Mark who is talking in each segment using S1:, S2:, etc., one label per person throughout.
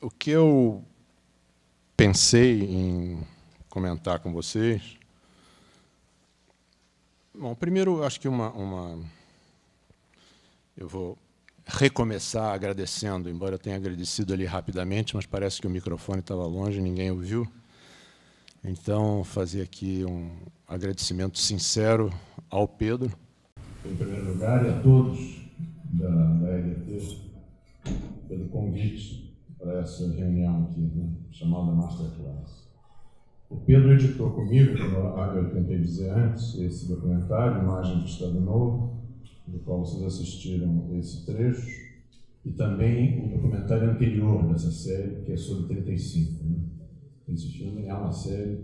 S1: O que eu pensei em comentar com vocês... Bom, primeiro, acho que eu vou recomeçar agradecendo, embora eu tenha agradecido ali rapidamente, mas parece que o microfone estava longe, ninguém ouviu. Então, fazer aqui um agradecimento sincero ao Pedro, em primeiro lugar, e a todos da EDT, pelo convite para essa reunião aqui, né, chamada Masterclass. O Pedro editou comigo, como eu tentei dizer antes, esse documentário, Imagens do Estado Novo, do qual vocês assistiram esse trecho, e também o documentário anterior dessa série, que é sobre 35. Né? Esse filme é uma série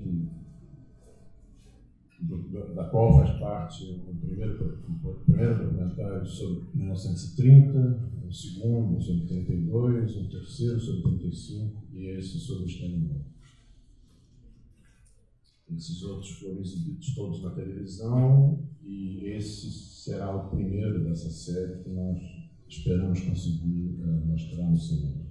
S1: da qual faz parte o primeiro documentário sobre 1930, o segundo sobre 32, o terceiro sobre 35 e esse sobre o Estado Novo. Esses outros foram exibidos todos na televisão e esse será o primeiro dessa série que nós esperamos conseguir mostrar no cinema.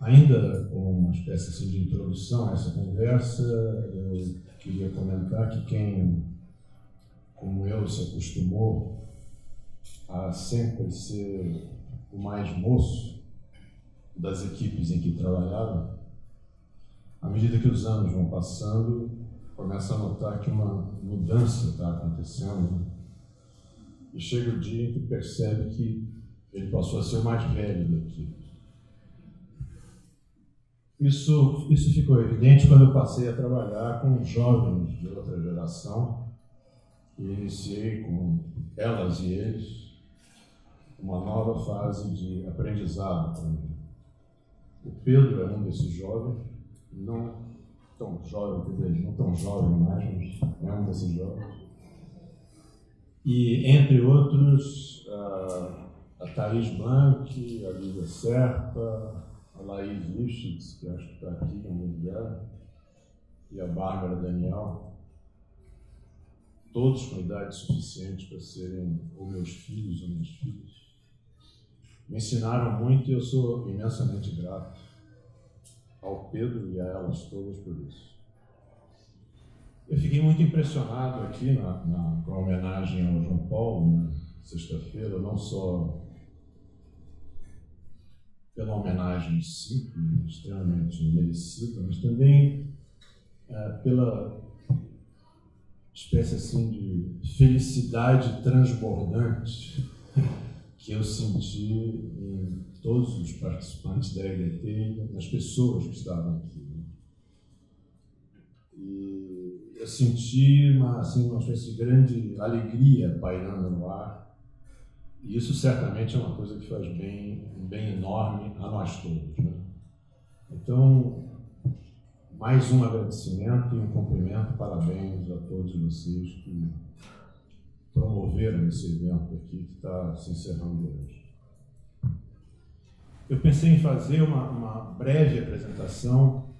S1: Ainda como uma espécie assim, de introdução a essa conversa, eu queria comentar que quem, como eu, se acostumou a sempre ser o mais moço das equipes em que trabalhava, à medida que os anos vão passando, começa a notar que uma mudança está acontecendo, né? E chega o dia em que percebe que ele passou a ser o mais velho da equipe. Isso ficou evidente quando eu passei a trabalhar com jovens de outra geração e iniciei com elas e eles uma nova fase de aprendizado para mim. O Pedro é um desses jovens, não tão jovem, não tão jovem mais, mas é um desses jovens. E, entre outros, a Thaís Blanc, a Lívia Serpa, a Laís Lichitz, que acho que está aqui em algum lugar, e a Bárbara Daniel, todos com idade suficiente para serem ou meus filhos ou minhas filhas. Me ensinaram muito e eu sou imensamente grato ao Pedro e a elas todas por isso. Eu fiquei muito impressionado aqui com a homenagem ao João Paulo, na sexta-feira, não só pela homenagem simples, extremamente merecida, mas também pela espécie assim de felicidade transbordante que eu senti em todos os participantes da EDT e das pessoas que estavam aqui. E eu senti uma espécie de grande alegria pairando no ar. E isso certamente é uma coisa que faz um bem enorme a nós todos, né? Então, mais um agradecimento e um cumprimento, parabéns a todos vocês que promoveram esse evento aqui que está se encerrando hoje. Eu pensei em fazer uma breve apresentação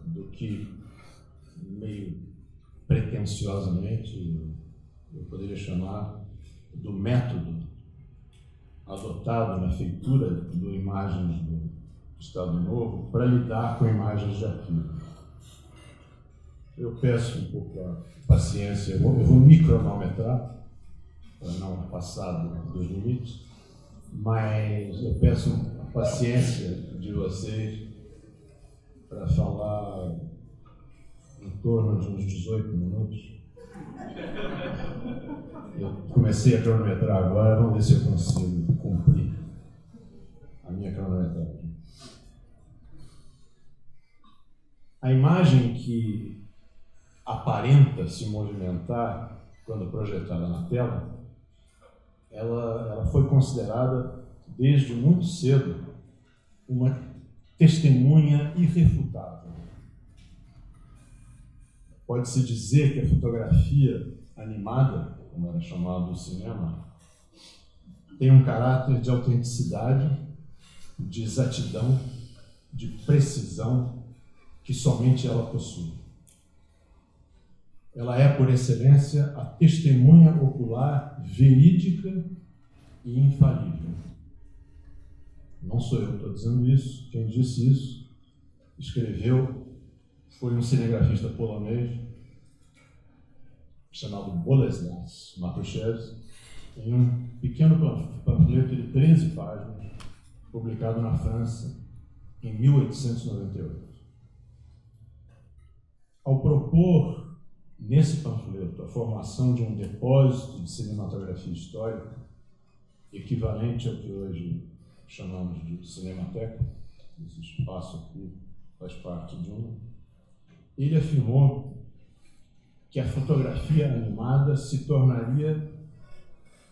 S1: do que, meio pretensiosamente, eu poderia chamar do método adotado na feitura do Imagens do Estado Novo para lidar com imagens de arquivo. Eu peço um pouco a paciência, eu vou me cronometrar para não passar dos limites, mas eu peço a paciência de vocês para falar em torno de uns 18 minutos. Eu comecei a cronometrar agora, vamos ver se eu consigo cumprir a minha cronometragem. A imagem que aparenta se movimentar quando projetada na tela, ela foi considerada desde muito cedo uma testemunha irrefutável. Pode-se dizer que a fotografia animada, como era chamado no cinema, tem um caráter de autenticidade, de exatidão, de precisão que somente ela possui. Ela é, por excelência, a testemunha ocular verídica e infalível. Não sou eu que estou dizendo isso, quem disse isso foi um cinegrafista polonês chamado Bolesław Matuszewski, em um pequeno panfleto de 13 páginas, publicado na França em 1898. Ao propor, nesse panfleto, a formação de um depósito de cinematografia histórica, equivalente ao que hoje chamamos de cinemateca, esse espaço aqui faz parte de uma, ele afirmou que a fotografia animada se tornaria,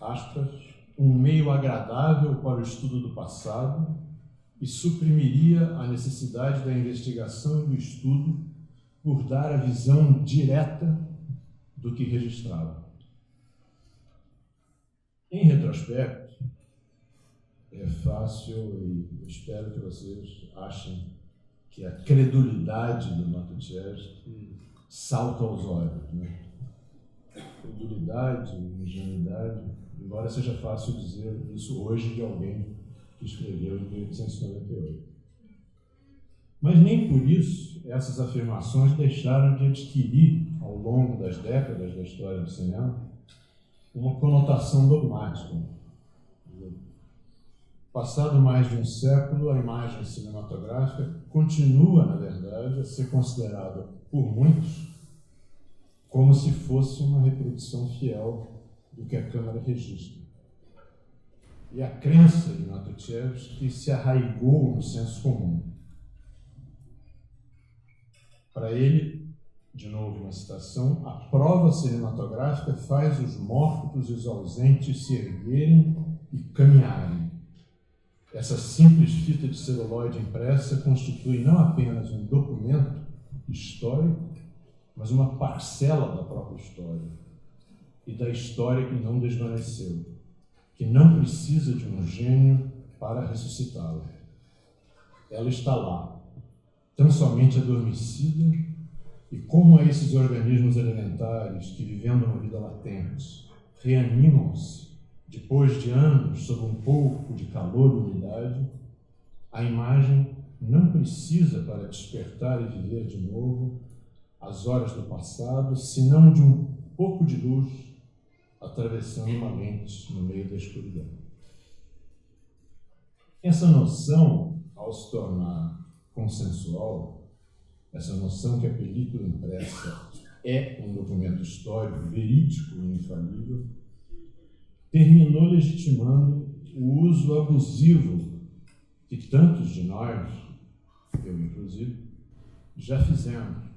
S1: aspas, um meio agradável para o estudo do passado e suprimiria a necessidade da investigação e do estudo por dar a visão direta do que registrava. Em retrospecto, é fácil, e espero que vocês achem que a credulidade do Matuszewski salta aos olhos, né? Credulidade, ingenuidade, embora seja fácil dizer isso hoje de alguém que escreveu em 1898. Mas nem por isso essas afirmações deixaram de adquirir, ao longo das décadas da história do cinema, uma conotação dogmática. Passado mais de um século, a imagem cinematográfica continua, na verdade, a ser considerada por muitos como se fosse uma reprodução fiel do que a câmera registra. E a crença de Matuszewski se arraigou no senso comum. Para ele, de novo uma citação, a prova cinematográfica faz os mortos e os ausentes se erguerem e caminharem. Essa simples fita de celuloide impressa constitui não apenas um documento histórico, mas uma parcela da própria história, e da história que não desvaneceu, que não precisa de um gênio para ressuscitá-la. Ela está lá, tão somente adormecida, e como a esses organismos elementares que, vivendo uma vida latente, reanimam-se depois de anos sob um pouco de calor e umidade, a imagem não precisa, para despertar e viver de novo as horas do passado, senão de um pouco de luz atravessando uma lente no meio da escuridão. Essa noção, ao se tornar consensual, essa noção que a película impressa é um documento histórico verídico e infalível, terminou legitimando o uso abusivo que tantos de nós, eu inclusive, já fizemos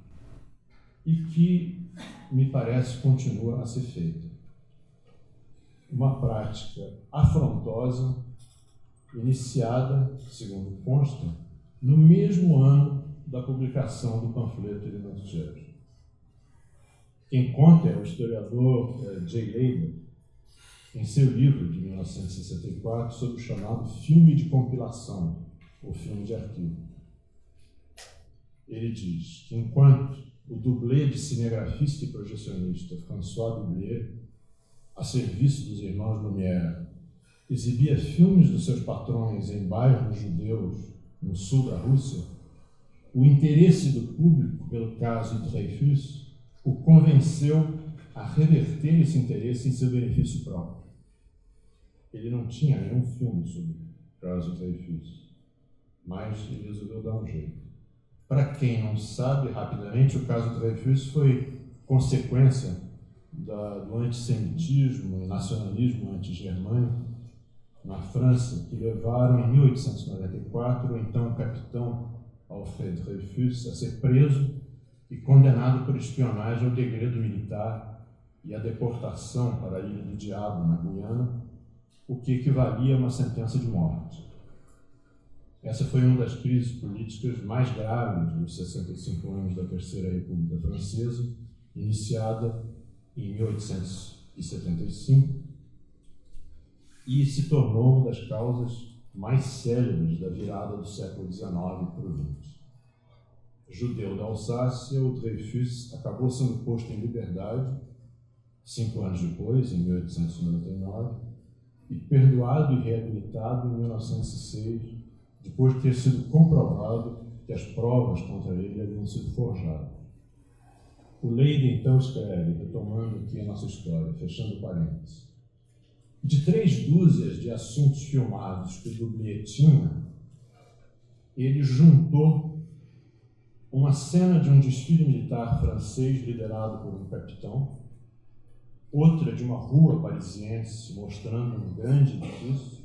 S1: e que, me parece, continua a ser feita. Uma prática afrontosa, iniciada, segundo consta, no mesmo ano da publicação do panfleto de Matuszewski. Quem conta é o historiador J. Leiber, em seu livro de 1964, sob o chamado filme de compilação, ou filme de arquivo. Ele diz que enquanto o dublê de cinegrafista e projecionista François Dublier, a serviço dos irmãos Lumière, exibia filmes dos seus patrões em bairros judeus no sul da Rússia, o interesse do público pelo caso Dreyfus o convenceu a reverter esse interesse em seu benefício próprio. Ele não tinha nenhum filme sobre o caso Dreyfus, mas ele resolveu dar um jeito. Para quem não sabe, rapidamente, o caso Dreyfus foi consequência do antissemitismo e nacionalismo anti-germânico na França, que levaram em 1894 o então capitão Alfred Dreyfus a ser preso e condenado por espionagem ao degredo militar e à deportação para a Ilha do Diabo, na Guiana, o que equivalia a uma sentença de morte. Essa foi uma das crises políticas mais graves dos 65 anos da Terceira República Francesa, iniciada em 1875, e se tornou uma das causas mais célebres da virada do século XIX para o XX. Judeu da Alsácia, o Dreyfus acabou sendo posto em liberdade 5 anos depois, em 1899,
S2: e perdoado e reabilitado em 1906, depois de ter sido comprovado que as provas contra ele haviam sido forjadas. O Leide então escreve, retomando aqui a nossa história, fechando parênteses: de 3 dúzias de assuntos filmados que o Dublier tinha, ele juntou uma cena de um desfile militar francês liderado por um capitão, outra de uma rua parisiense mostrando um grande edifício,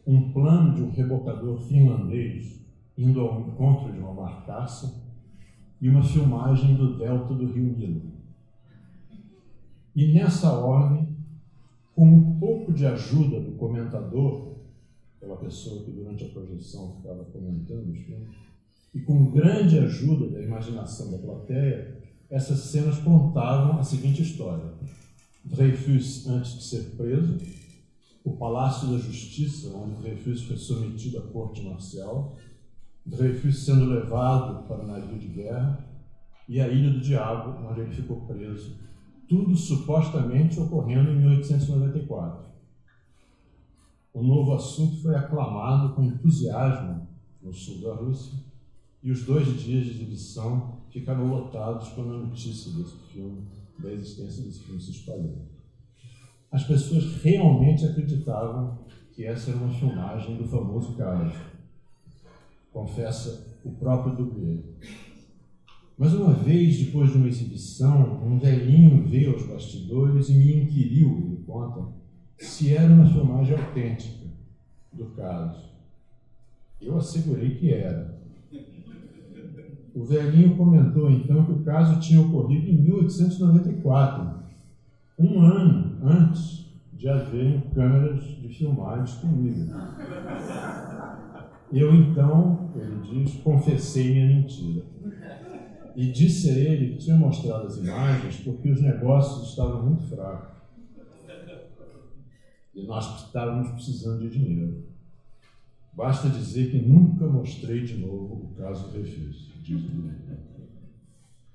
S2: um plano de um rebocador finlandês indo ao encontro de uma barcaça e uma filmagem do delta do rio Nilo. E nessa ordem, com um pouco de ajuda do comentador, aquela pessoa que durante a projeção ficava comentando os filmes, e com grande ajuda da imaginação da plateia, essas cenas contavam a seguinte história: Dreyfus antes de ser preso, o Palácio da Justiça, onde Dreyfus foi submetido à corte marcial, Dreyfus sendo levado para o navio de guerra e a Ilha do Diabo, onde ele ficou preso, tudo supostamente ocorrendo em 1894. O novo assunto foi aclamado com entusiasmo no sul da Rússia, e os 2 dias de exibição ficaram lotados quando a notícia desse filme, da existência desse filme, se espalhou. As pessoas realmente acreditavam que essa era uma filmagem do famoso caso, confessa o próprio Dublier. Mas uma vez, depois de uma exibição, um velhinho veio aos bastidores e me inquiriu, ele conta, se era uma filmagem autêntica do caso. Eu assegurei que era. O velhinho comentou então que o caso tinha ocorrido em 1894, um ano antes de haverem câmeras de filmar disponíveis. Eu então, ele diz, confessei minha mentira. E disse a ele que tinha mostrado as imagens porque os negócios estavam muito fracos. E nós estávamos precisando de dinheiro. Basta dizer que nunca mostrei de novo o caso Dreyfus, diz o Dublier.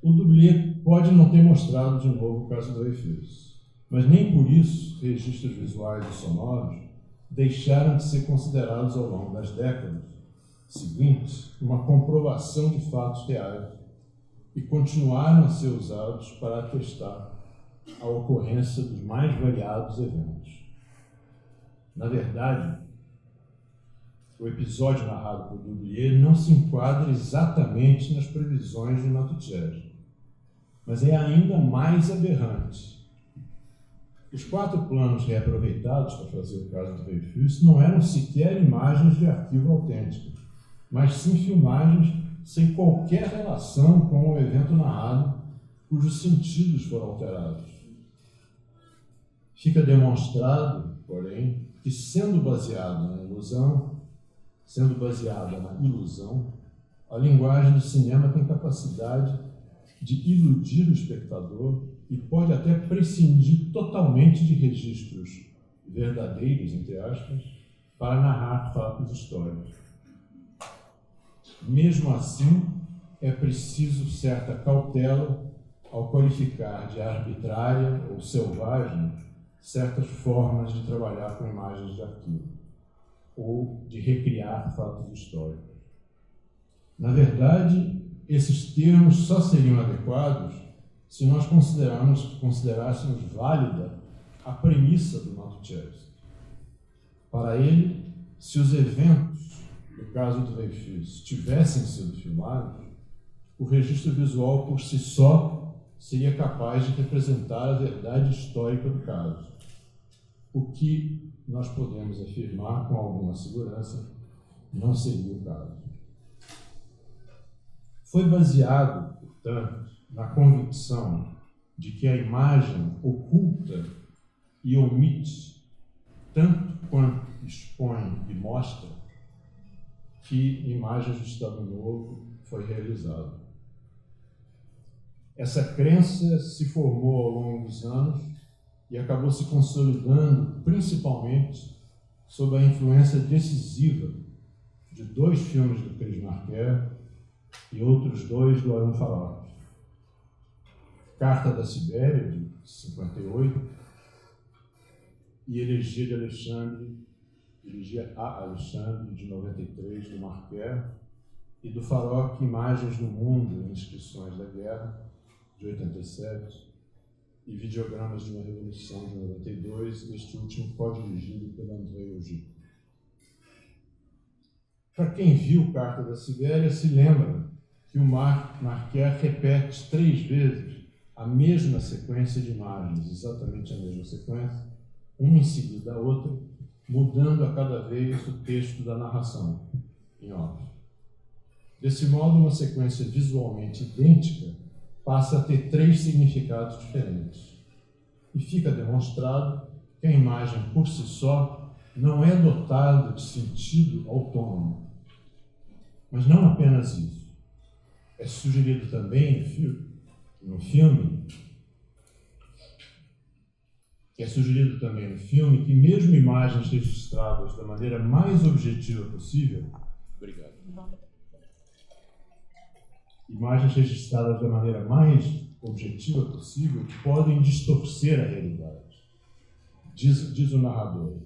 S2: O Dublier pode não ter mostrado de novo o caso Dreyfus, mas nem por isso registros visuais e sonoros deixaram de ser considerados ao longo das décadas seguintes uma comprovação de fatos reais e continuaram a ser usados para atestar a ocorrência dos mais variados eventos. Na verdade, o episódio narrado por Dublier não se enquadra exatamente nas previsões de Matuchevsky, mas é ainda mais aberrante. Os 4 planos reaproveitados para fazer o caso do Dreyfus não eram sequer imagens de arquivo autêntico, mas sim filmagens sem qualquer relação com o evento narrado, cujos sentidos foram alterados. Fica demonstrado, porém, que sendo baseada na ilusão, a linguagem do cinema tem capacidade de iludir o espectador e pode até prescindir totalmente de registros verdadeiros, entre aspas, para narrar fatos históricos. Mesmo assim, é preciso certa cautela ao qualificar de arbitrária ou selvagem certas formas de trabalhar com imagens de arquivo ou de recriar fatos históricos. Na verdade, esses termos só seriam adequados se nós considerássemos válida a premissa do Matuchevsky. Para ele, se os eventos do caso do Dreyfus tivessem sido filmados, o registro visual por si só seria capaz de representar a verdade histórica do caso, o que nós podemos afirmar com alguma segurança não seria o caso. Foi baseado, portanto, na convicção de que a imagem oculta e omite tanto quanto expõe e mostra que Imagens do Estado Novo foi realizado. Essa crença se formou ao longo dos anos e acabou se consolidando principalmente sob a influência decisiva de 2 filmes do Chris Marker e outros 2 do Aaron Farag. Carta da Sibéria, de 58, e Elegia a Alexandre, de 93, do Marquer, e do Farok, Imagens do Mundo e Inscrições da Guerra, de 87, e Videogramas de uma Revolução, de 92, este último co-dirigido pelo Andrei Ogier. Para quem viu Carta da Sibéria, se lembra que o Marquer repete 3 vezes a mesma sequência de imagens, exatamente a mesma sequência, uma em seguida da outra, mudando a cada vez o texto da narração, em off. Desse modo, uma sequência visualmente idêntica passa a ter 3 significados diferentes. E fica demonstrado que a imagem, por si só, não é dotada de sentido autônomo. Mas não apenas isso. É sugerido também no filme que mesmo imagens registradas da maneira mais objetiva possível, podem distorcer a realidade. Diz o narrador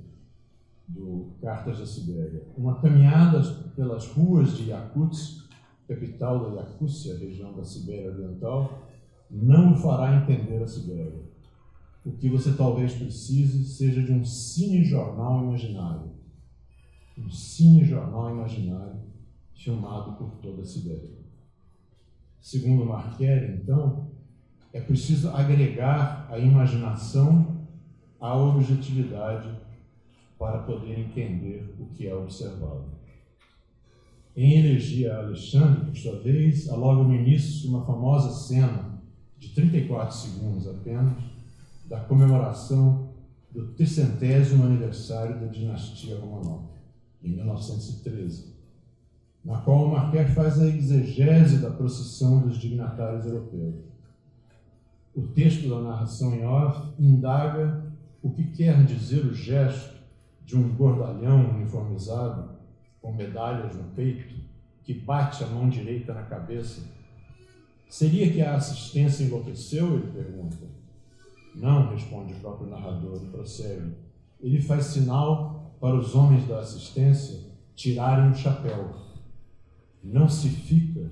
S2: do Cartas da Sibéria: uma caminhada pelas ruas de Yakutsk, capital da Iacúcia, região da Sibéria Oriental, não o fará entender a Sibéria. O que você talvez precise seja de um cinejornal imaginário. Um cinejornal imaginário filmado por toda a Sibéria. Segundo Marquer, então, é preciso agregar a imaginação à objetividade para poder entender o que é observado. Em Elegia a Alexandre, por sua vez, há logo no início uma famosa cena de 34 segundos apenas, da comemoração do 300º aniversário da dinastia Romanov, em 1913, na qual Marquer faz a exegese da procissão dos dignatários europeus. O texto da narração em off indaga o que quer dizer o gesto de um gordalhão uniformizado, com medalhas no peito, que bate a mão direita na cabeça. Seria que a assistência enlouqueceu? Ele pergunta. Não, responde o próprio narrador e prossegue. Ele faz sinal para os homens da assistência tirarem o chapéu. Não se fica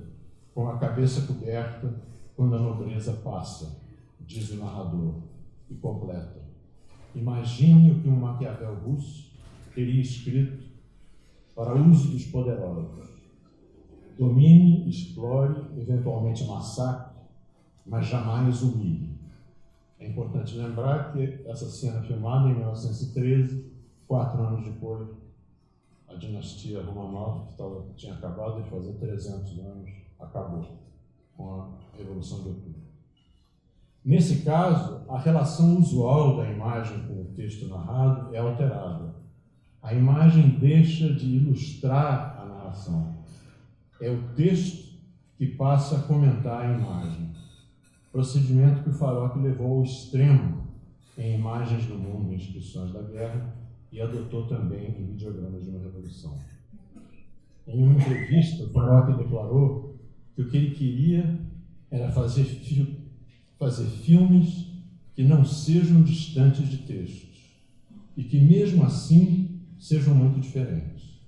S2: com a cabeça coberta quando a nobreza passa, diz o narrador, e completa. Imagine o que um Maquiavel russo teria escrito para uso dos poderosos. Domine, explore, eventualmente massacre, mas jamais humilhe. É importante lembrar que essa cena filmada em 1913, 4 anos depois, a dinastia Romanov, que tinha acabado de fazer 300 anos, acabou com a Revolução de Outubro. Nesse caso, a relação usual da imagem com o texto narrado é alterada. A imagem deixa de ilustrar a narração. É o texto que passa a comentar a imagem. Procedimento que o Farok levou ao extremo em Imagens do Mundo e Inscrições da Guerra e adotou também em Videogramas de uma Revolução. Em uma entrevista, o Farok declarou que o que ele queria era fazer filmes que não sejam distantes de textos e que, mesmo assim, sejam muito diferentes.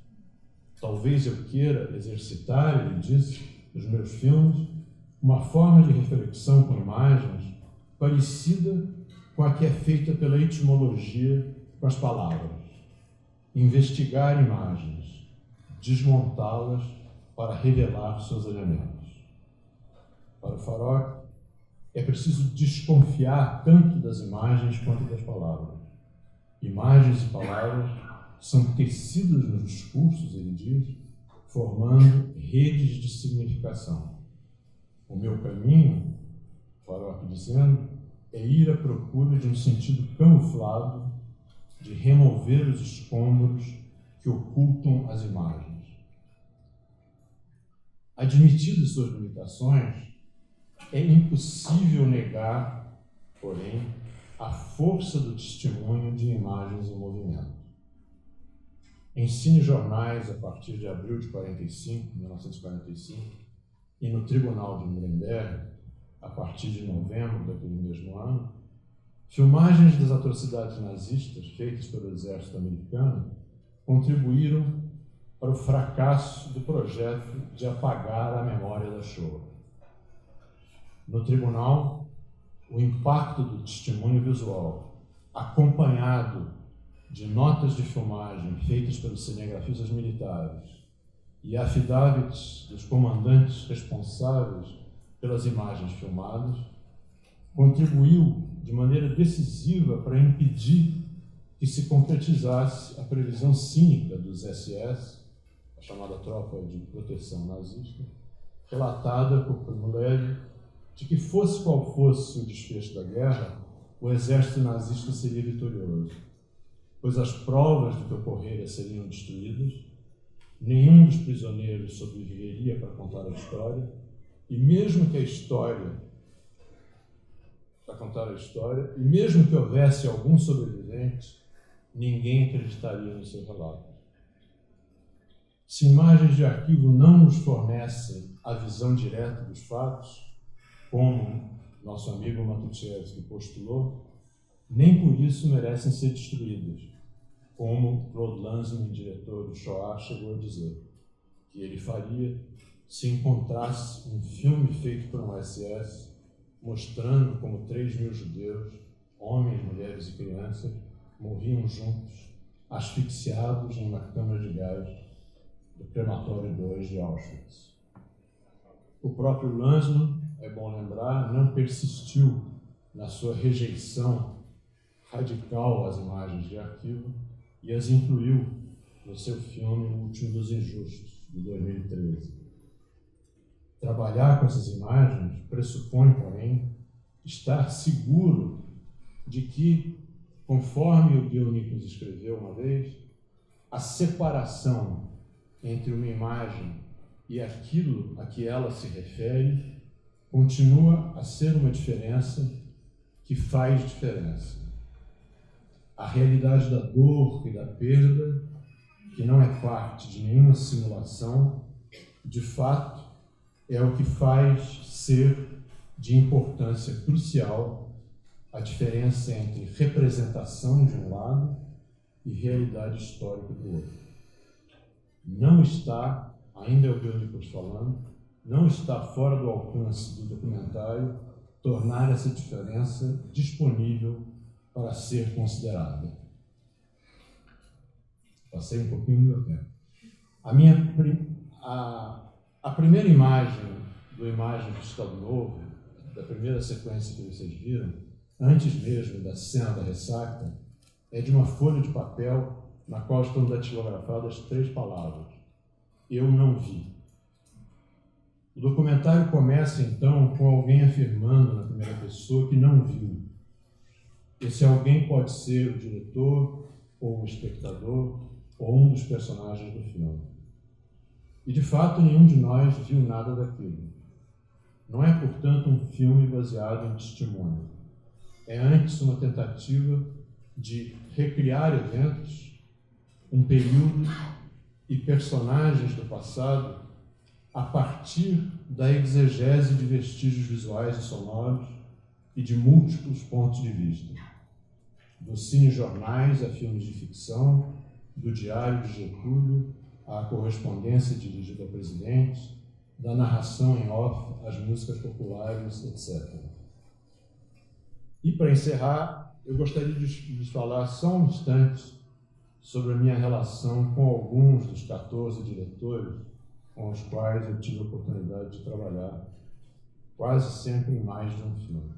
S2: Talvez eu queira exercitar, ele disse, nos meus filmes, uma forma de reflexão com imagens parecida com a que é feita pela etimologia com as palavras. Investigar imagens, desmontá-las para revelar seus elementos. Para o Farok, é preciso desconfiar tanto das imagens quanto das palavras. Imagens e palavras são tecidas nos discursos, ele diz, formando redes de significação. O meu caminho, Farok dizendo, é ir à procura de um sentido camuflado, de remover os escombros que ocultam as imagens. Admitidas suas limitações, é impossível negar, porém, a força do testemunho de imagens em movimento. Em cinejornais, a partir de abril de 1945, e no Tribunal de Nuremberg, a partir de novembro daquele mesmo ano, Filmagens das atrocidades nazistas feitas pelo exército americano contribuíram para o fracasso do projeto de apagar a memória da Shoah. No tribunal, o impacto do testemunho visual, acompanhado de notas de filmagem feitas pelos cinegrafistas militares e affidavits dos comandantes responsáveis pelas imagens filmadas, contribuiu de maneira decisiva para impedir que se concretizasse a previsão cínica dos SS, a chamada Tropa de Proteção Nazista, relatada por Primo Levi, de que fosse qual fosse o desfecho da guerra, o exército nazista seria vitorioso, pois as provas do que ocorrera seriam destruídas, nenhum dos prisioneiros sobreviveria para contar a história, e mesmo que houvesse algum sobrevivente, ninguém acreditaria no seu relato. Se imagens de arquivo não nos fornecem a visão direta dos fatos, como nosso amigo Matuszewski postulou, nem por isso merecem ser destruídas, como Claude Lanzmann, diretor do Shoah, chegou a dizer que ele faria se encontrasse um filme feito por um SS mostrando como 3.000 judeus, homens, mulheres e crianças, morriam juntos, asfixiados em uma câmara de gás do crematório 2 de Auschwitz. O próprio Lanzmann, é bom lembrar, não persistiu na sua rejeição radical às imagens de arquivo e as incluiu no seu filme O Último dos Injustos, de 2013. Trabalhar com essas imagens pressupõe, porém, estar seguro de que, conforme o Bill Nichols escreveu uma vez, a separação entre uma imagem e aquilo a que ela se refere continua a ser uma diferença que faz diferença. A realidade da dor e da perda, que não é parte de nenhuma simulação, de fato, é o que faz ser de importância crucial a diferença entre representação de um lado e realidade histórica do outro. Não está, ainda é o Bill Nichols falando, não está fora do alcance do documentário tornar essa diferença disponível para ser considerada. Passei um pouquinho do meu tempo. A primeira imagem do Imagem do Estado Novo, da primeira sequência que vocês viram, antes mesmo da cena da ressaca, é de uma folha de papel na qual estão datilografadas 3 palavras: eu não vi. O documentário começa, então, com alguém afirmando na primeira pessoa que não viu. Esse alguém pode ser o diretor, ou o espectador, ou um dos personagens do filme. E, de fato, nenhum de nós viu nada daquilo. Não é, portanto, um filme baseado em testemunho. É antes uma tentativa de recriar eventos, um período e personagens do passado a partir da exegese de vestígios visuais e sonoros e de múltiplos pontos de vista. Dos cinejornais a filmes de ficção, do Diário de Getúlio à correspondência dirigida ao presidente, da narração em off às músicas populares, etc. E, para encerrar, eu gostaria de falar só um instante sobre a minha relação com alguns dos 14 diretores com os quais eu tive a oportunidade de trabalhar, quase sempre em mais de um filme.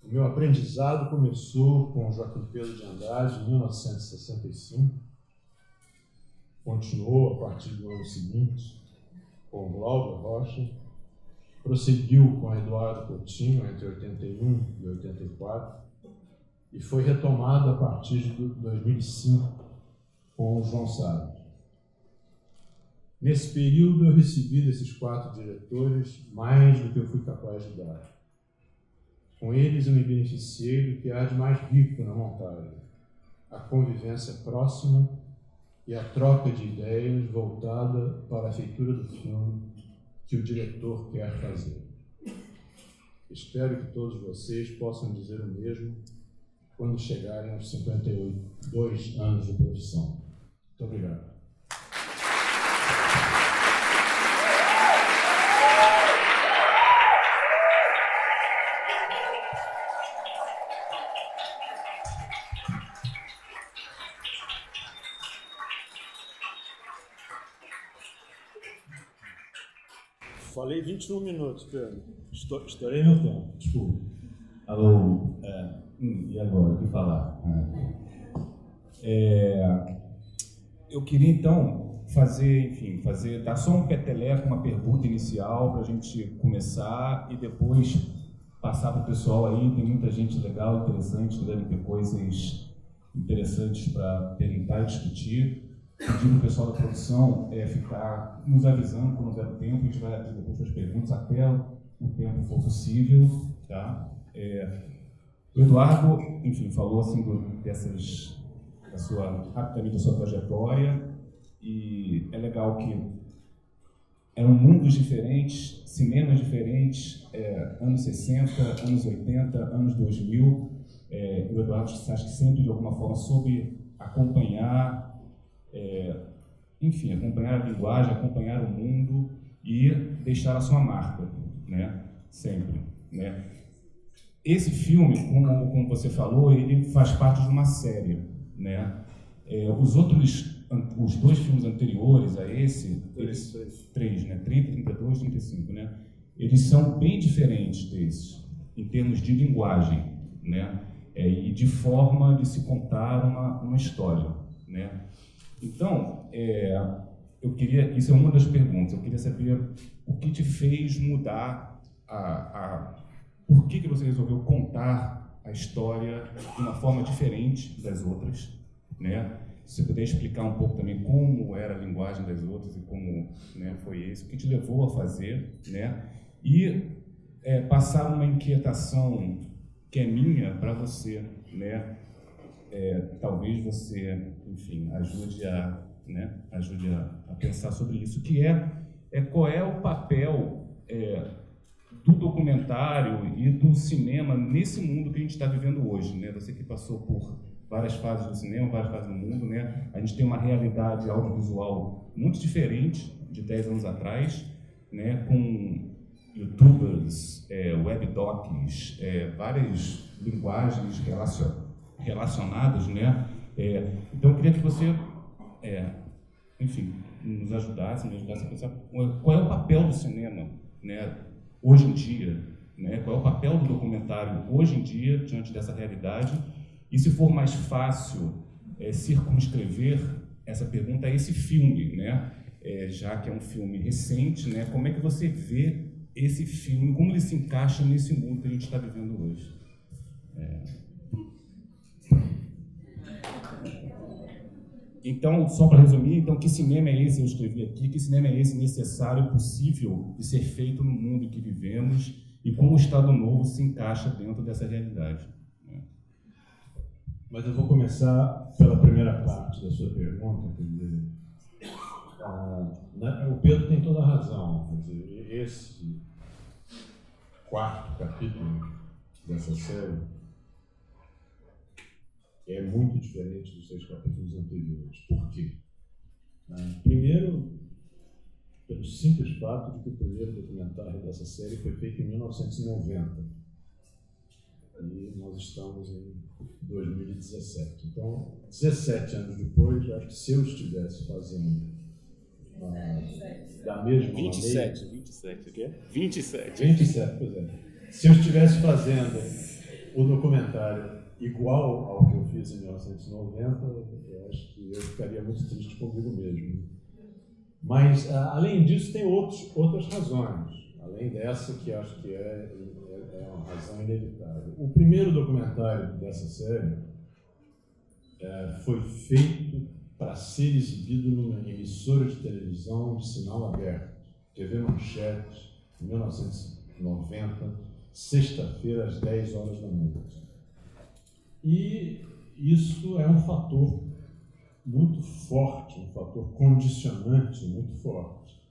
S2: O meu aprendizado começou com Joaquim Pedro de Andrade, em 1965, continuou a partir do ano seguinte com Glauber Rocha, prosseguiu com Eduardo Coutinho entre 81 e 84 e foi retomado a partir de 2005 com o João Salles. Nesse período, eu recebi desses 4 diretores mais do que eu fui capaz de dar. Com eles, eu me beneficiei do que há de mais rico na montagem: a convivência próxima e a troca de ideias voltada para a feitura do filme que o diretor quer fazer. Espero que todos vocês possam dizer o mesmo quando chegarem aos 52 anos de profissão. Muito obrigado.
S3: Falei 21 minutos, Pedro.
S2: Estourei meu tempo, desculpa.
S4: Alô, e agora, o que falar? Eu queria então dar só um peteleco, uma pergunta inicial para a gente começar e depois passar para o pessoal aí. Tem muita gente legal, interessante, que devem ter coisas interessantes para perguntar e discutir. Pedindo ao pessoal da produção ficar nos avisando quando der o tempo, a gente vai abrir depois as perguntas até o tempo for possível, tá? O Eduardo, enfim, falou assim rapidamente da sua trajetória, e é legal que eram mundos diferentes, cinemas diferentes, anos 60, anos 80, anos 2000. O Eduardo, acho que sempre de alguma forma soube acompanhar, acompanhar a linguagem, acompanhar o mundo e deixar a sua marca, né? Sempre, né? Esse filme, como você falou, ele faz parte de uma série, né? Os dois filmes anteriores a esse, três, né? 30, 32, 35, né? Eles são bem diferentes desses, em termos de linguagem, né? E de forma de se contar uma história, né? Então, isso é uma das perguntas. Eu queria saber o que te fez mudar por que você resolveu contar a história de uma forma diferente das outras, né? Se você puder explicar um pouco também como era a linguagem das outras e como, né, foi isso, o que te levou a fazer, né? E passar uma inquietação que é minha para você, né? Talvez você, enfim, ajude a pensar sobre isso, que qual é o papel do documentário e do cinema nesse mundo que a gente está vivendo hoje, né? Você que passou por várias fases do cinema, várias fases do mundo, né? A gente tem uma realidade audiovisual muito diferente de 10 anos atrás, né? Com youtubers, webdocs, várias linguagens relacionadas, né? Então eu queria que você, enfim, me ajudasse a pensar qual é o papel do cinema, né, hoje em dia, né? Qual é o papel do documentário hoje em dia diante dessa realidade, e se for mais fácil circunscrever essa pergunta a esse filme, né? Já que é um filme recente, né? Como é que você vê esse filme, como ele se encaixa nesse mundo que a gente está vivendo hoje? Então, só para resumir, que cinema é esse, eu escrevi aqui, que cinema é esse necessário, possível de ser feito no mundo em que vivemos, e como o Estado Novo se encaixa dentro dessa realidade?
S2: Mas eu vou começar pela primeira parte da sua pergunta, quer dizer, o Pedro tem toda a razão, quer dizer, esse quarto capítulo dessa série é muito diferente dos 6 capítulos anteriores. Por quê? Primeiro, pelo simples fato de que o primeiro documentário dessa série foi feito em 1990. E nós estamos em 2017. Então, 17 anos depois, eu acho que se eu estivesse fazendo da mesma
S3: 27,
S2: maneira...
S3: 27, o quê? 27.
S2: 27, pois é. Se eu estivesse fazendo o documentário igual ao que eu fiz em 1990, eu acho que eu ficaria muito triste comigo mesmo. Mas, além disso, tem outras razões, além dessa que eu acho que é uma razão inevitável. O primeiro documentário dessa série foi feito para ser exibido numa emissora de televisão de sinal aberto, TV Manchete, em 1990, sexta-feira, às 10 horas da noite. E isso é um fator muito forte, um fator condicionante muito forte.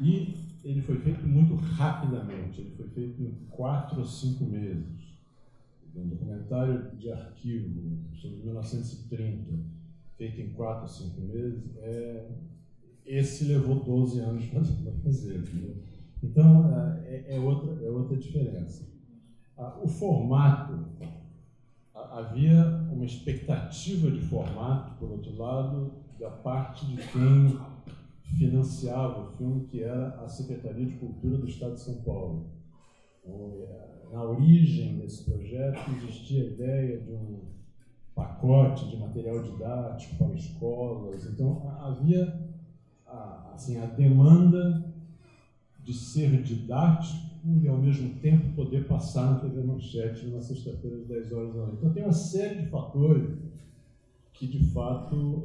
S2: E ele foi feito muito rapidamente, ele foi feito em 4 ou 5 meses. Um documentário de arquivo sobre 1930, feito em 4 ou 5 meses, esse levou 12 anos para fazer. Entendeu? Então, é outra diferença. O formato, havia uma expectativa de formato, por outro lado, da parte de quem financiava o filme, que era a Secretaria de Cultura do Estado de São Paulo. Na origem desse projeto existia a ideia de um pacote de material didático para escolas. Então, havia assim, a demanda de ser didático e, ao mesmo tempo, poder passar na TV Manchete na sexta-feira às 10 horas da noite. Então, tem uma série de fatores que, de fato,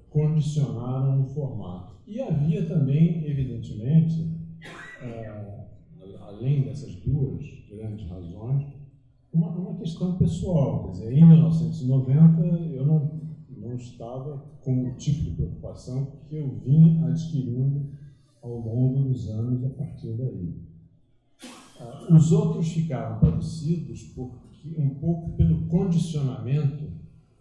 S2: condicionaram o formato. E havia também, evidentemente, além dessas duas grandes razões, uma questão pessoal. Quer dizer, em 1990, eu não estava com o tipo de preocupação que eu vim adquirindo ao longo dos anos a partir daí. Os outros ficaram parecidos um pouco pelo condicionamento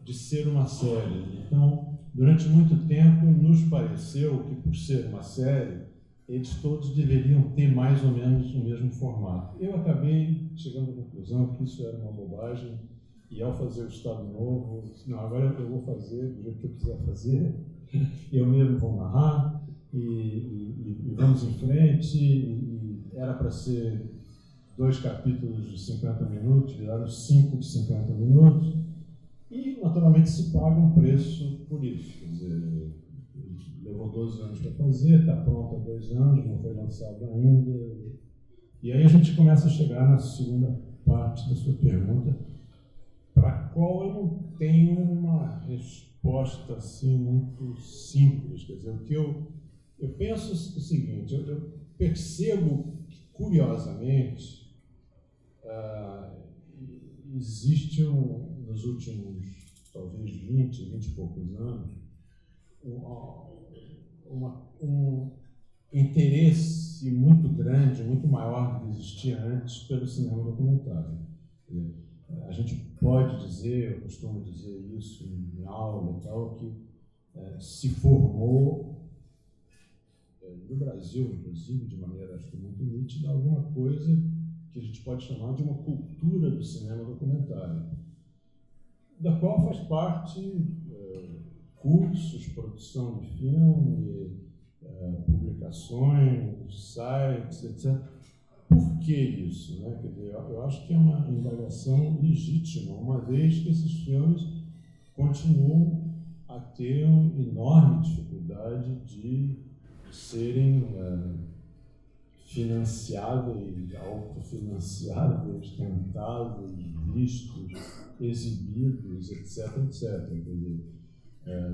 S2: de ser uma série. Então, durante muito tempo, nos pareceu que, por ser uma série, eles todos deveriam ter mais ou menos o mesmo formato. Eu acabei chegando à conclusão que isso era uma bobagem, e ao fazer o Estado Novo, disse, não, agora eu vou fazer do jeito que eu quiser fazer, eu mesmo vou narrar, e vamos em frente, e era para ser 2 capítulos de 50 minutos, viraram 5 de 50 minutos, e naturalmente se paga um preço por isso. Quer dizer, levou 12 anos para fazer, está pronto há 2 anos, não foi lançado ainda. E aí a gente começa a chegar na segunda parte da sua pergunta, para a qual eu não tenho uma resposta assim muito simples. Quer dizer, o que eu penso o seguinte, eu percebo que, curiosamente, existe nos últimos, talvez 20 e poucos anos, um interesse muito grande, muito maior do que existia antes pelo cinema documentário. A gente pode dizer, eu costumo dizer isso em aula e tal, que se formou, no Brasil, inclusive, de maneira acho que muito nítida, alguma coisa que a gente pode chamar de uma cultura do cinema documentário, da qual faz parte cursos, produção de filme, publicações, sites, etc. Por que isso? Né? Quer dizer, eu acho que é uma indagação legítima, uma vez que esses filmes continuam a ter uma enorme dificuldade de serem financiáveis, autofinanciáveis, rentáveis, vistos, exibidos, etc., etc. Quer dizer,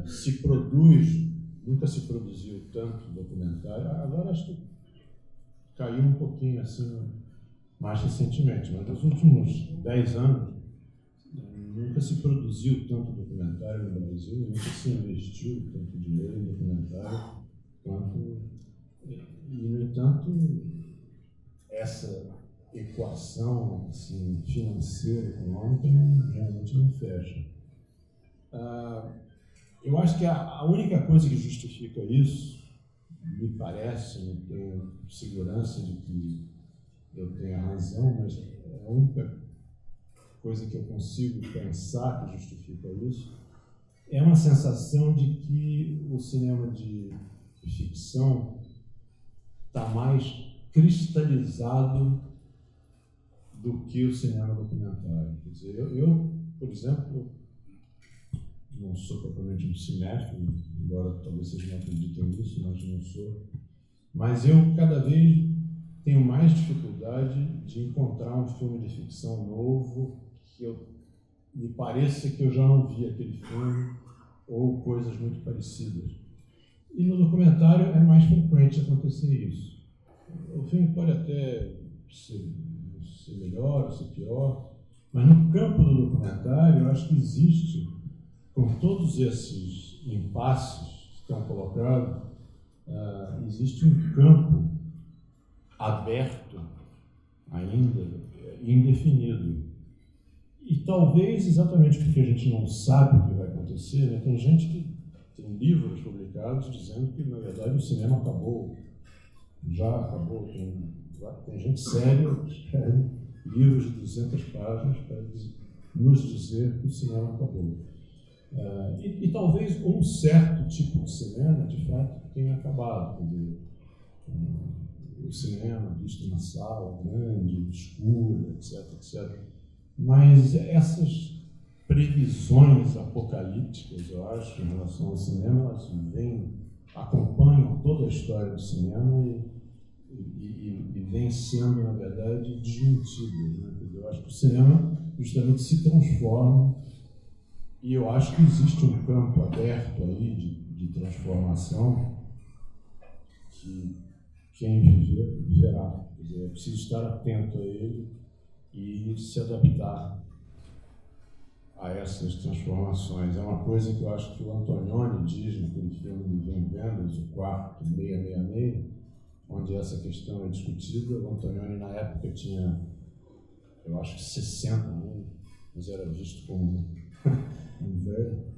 S2: se produz, nunca se produziu tanto documentário, agora acho que caiu um pouquinho assim mais recentemente, mas nos últimos 10 anos nunca se produziu tanto documentário no Brasil, nunca se investiu tanto dinheiro em documentário quanto. E, no entanto, essa equação assim, financeira, econômica, realmente não fecha. Eu acho que a única coisa que justifica isso, me parece, não tenho segurança de que eu tenha razão, mas a única coisa que eu consigo pensar que justifica isso é uma sensação de que o cinema de ficção está mais cristalizado do que o cinema documentário. Quer dizer, eu, por exemplo, não sou propriamente um cinéfilo, embora talvez vocês não acreditem nisso, mas não sou. Mas eu, cada vez, tenho mais dificuldade de encontrar um filme de ficção novo que me pareça que eu já não vi aquele filme ou coisas muito parecidas. E no documentário é mais frequente acontecer isso. O filme pode até ser melhor ou ser pior, mas no campo do documentário eu acho que existe, com todos esses impasses que estão colocados, existe um campo aberto ainda, indefinido. E talvez exatamente porque a gente não sabe o que vai acontecer, né? Tem gente que tem livros publicados dizendo que, na verdade, o cinema acabou. Já acabou. Tem gente séria que escreve livros de 200 páginas para nos dizer que o cinema acabou. E talvez um certo tipo de cinema, de fato, tenha acabado. Quer dizer, o cinema visto na sala, grande, escura, etc, etc. Mas essas previsões apocalípticas, eu acho, em relação ao cinema, elas acompanham toda a história do cinema e vêm sendo, na verdade, desmentidas. Né? Eu acho que o cinema justamente se transforma, e eu acho que existe um campo aberto aí de transformação que quem viver, viverá. Quer dizer, é preciso estar atento a ele e se adaptar a essas transformações. É uma coisa que eu acho que o Antonioni diz naquele filme de Wim Wenders, o quarto 666, onde essa questão é discutida. O Antonioni, na época, tinha, eu acho que 60 anos, mas era visto como um velho.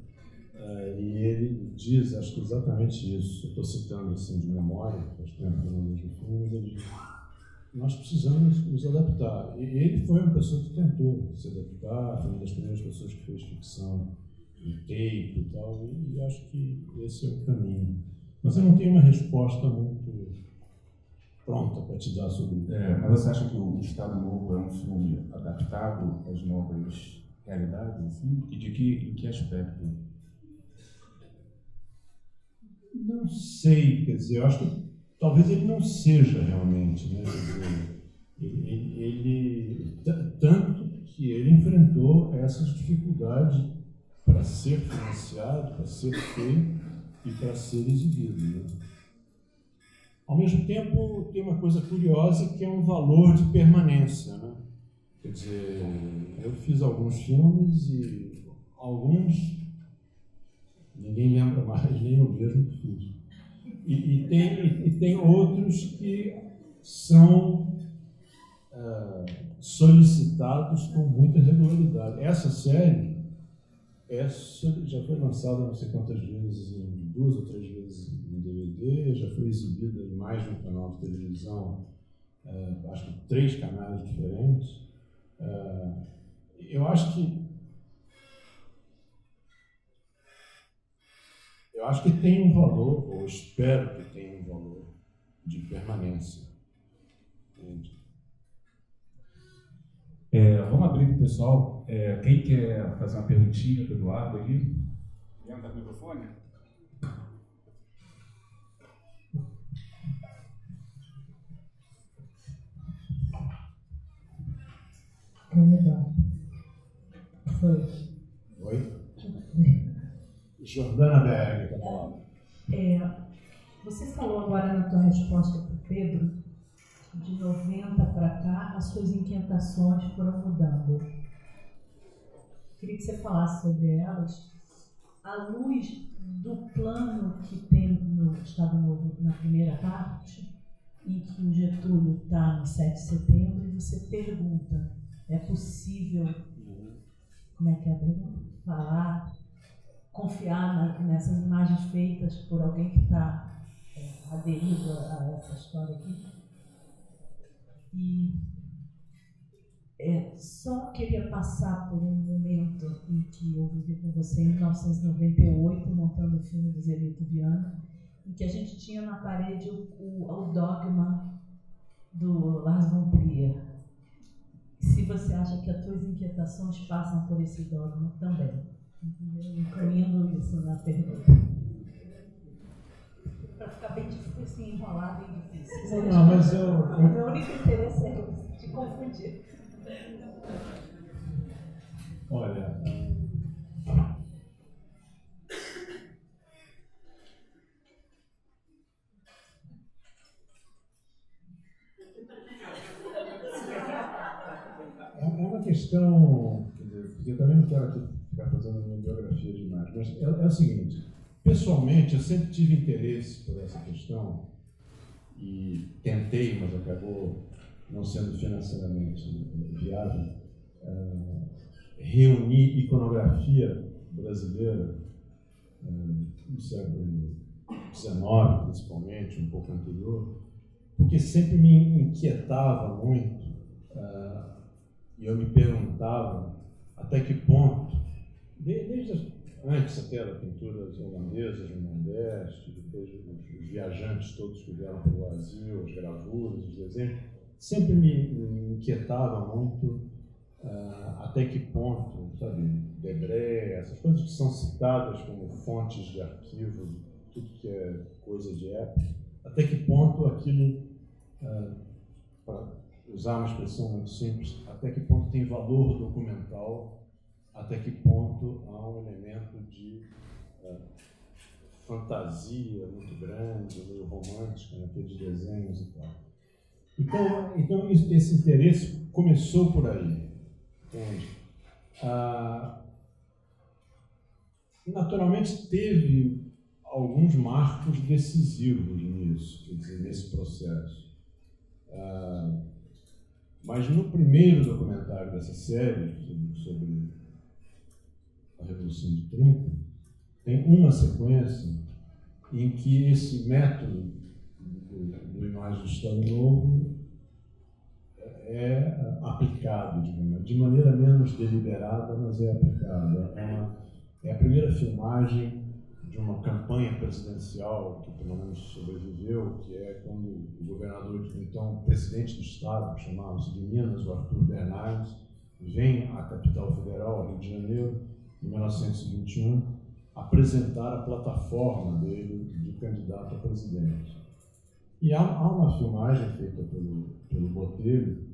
S2: E ele diz, acho que exatamente isso, eu estou citando assim de memória, faz tempo que eu não vejo o filme, mas ele diz: nós precisamos nos adaptar. E ele foi uma pessoa que tentou se adaptar, foi uma das primeiras pessoas que fez ficção em tape e tal, e acho que esse é o caminho. Mas eu não tenho uma resposta muito pronta para te dar sobre isso.
S4: Mas você acha que o Estado Novo é um filme adaptado às novas realidades, assim? E em que aspecto?
S2: Não sei, quer dizer, eu acho que talvez ele não seja realmente, né? Quer dizer, tanto que ele enfrentou essas dificuldades para ser financiado, para ser feito e para ser exibido. Né? Ao mesmo tempo, tem uma coisa curiosa que é um valor de permanência. Né? Quer dizer, eu fiz alguns filmes e alguns ninguém lembra mais, nem eu mesmo que fiz. E tem outros que são solicitados com muita regularidade. Essa série já foi lançada não sei quantas vezes, 2 ou 3 vezes em DVD, já foi exibida em mais de um canal de televisão, acho que 3 canais diferentes. Eu acho que tem um valor, ou espero que tenha um valor de permanência.
S4: Vamos abrir para o pessoal. Quem quer fazer uma perguntinha para o Eduardo aí? Entra no microfone.
S2: Oi? Jordana Berg, com a palavra.
S5: Você falou agora na tua resposta para o Pedro, de 90 para cá, as suas inquietações foram mudando. Queria que você falasse sobre elas, à luz do plano que tem no Estado Novo na primeira parte, em que o Getúlio está no 7 de setembro, e você pergunta, é possível, como é que é a pergunta? Falar, confiar nessas imagens feitas por alguém que está aderido a essa história aqui? E só queria passar por um momento em que eu vivi com você em 1998, montando o filme do Zelito Viana, em que a gente tinha na parede o dogma do Lars von Trier. Se você acha que as tuas inquietações passam por esse dogma também, incluindo isso na pergunta. Para ficar bem difícil, assim, enrolado e difícil.
S2: Não, mas
S5: o meu único interesse é te confundir.
S2: Olha, é uma questão, quer dizer, porque eu também não quero aqui ficar fazendo minha biografia demais, mas é o seguinte, pessoalmente eu sempre tive interesse por essa questão e tentei, mas acabou não sendo financeiramente viável, reunir iconografia brasileira do século XIX, principalmente, um pouco anterior, porque sempre me inquietava muito e eu me perguntava até que ponto, desde antes até das pinturas holandesas no Nordeste, depois os viajantes todos que vieram para o Brasil, as gravuras, os desenhos, sempre me inquietava muito até que ponto, sabe, Debré, essas coisas que são citadas como fontes de arquivo, tudo que é coisa de época, até que ponto aquilo, para usar uma expressão muito simples, até que ponto tem valor documental, até que ponto há um elemento de fantasia muito grande, meio romântica naqueles desenhos e tal. Então esse interesse começou por aí. Entende? Naturalmente teve alguns marcos decisivos nisso, quer dizer, nesse processo. Mas no primeiro documentário dessa série, sobre a Revolução de 30, tem uma sequência em que esse método do Imagens do Estado Novo é aplicado, digamos, de maneira menos deliberada, mas é aplicado. É a primeira filmagem de uma campanha presidencial que pelo menos sobreviveu, que é quando o governador, então presidente do estado, que chamava-se de Minas, o Arthur Bernardes, vem à capital federal, Rio de Janeiro, em 1921, apresentar a plataforma dele de candidato a presidente. E há uma filmagem feita pelo Botelho,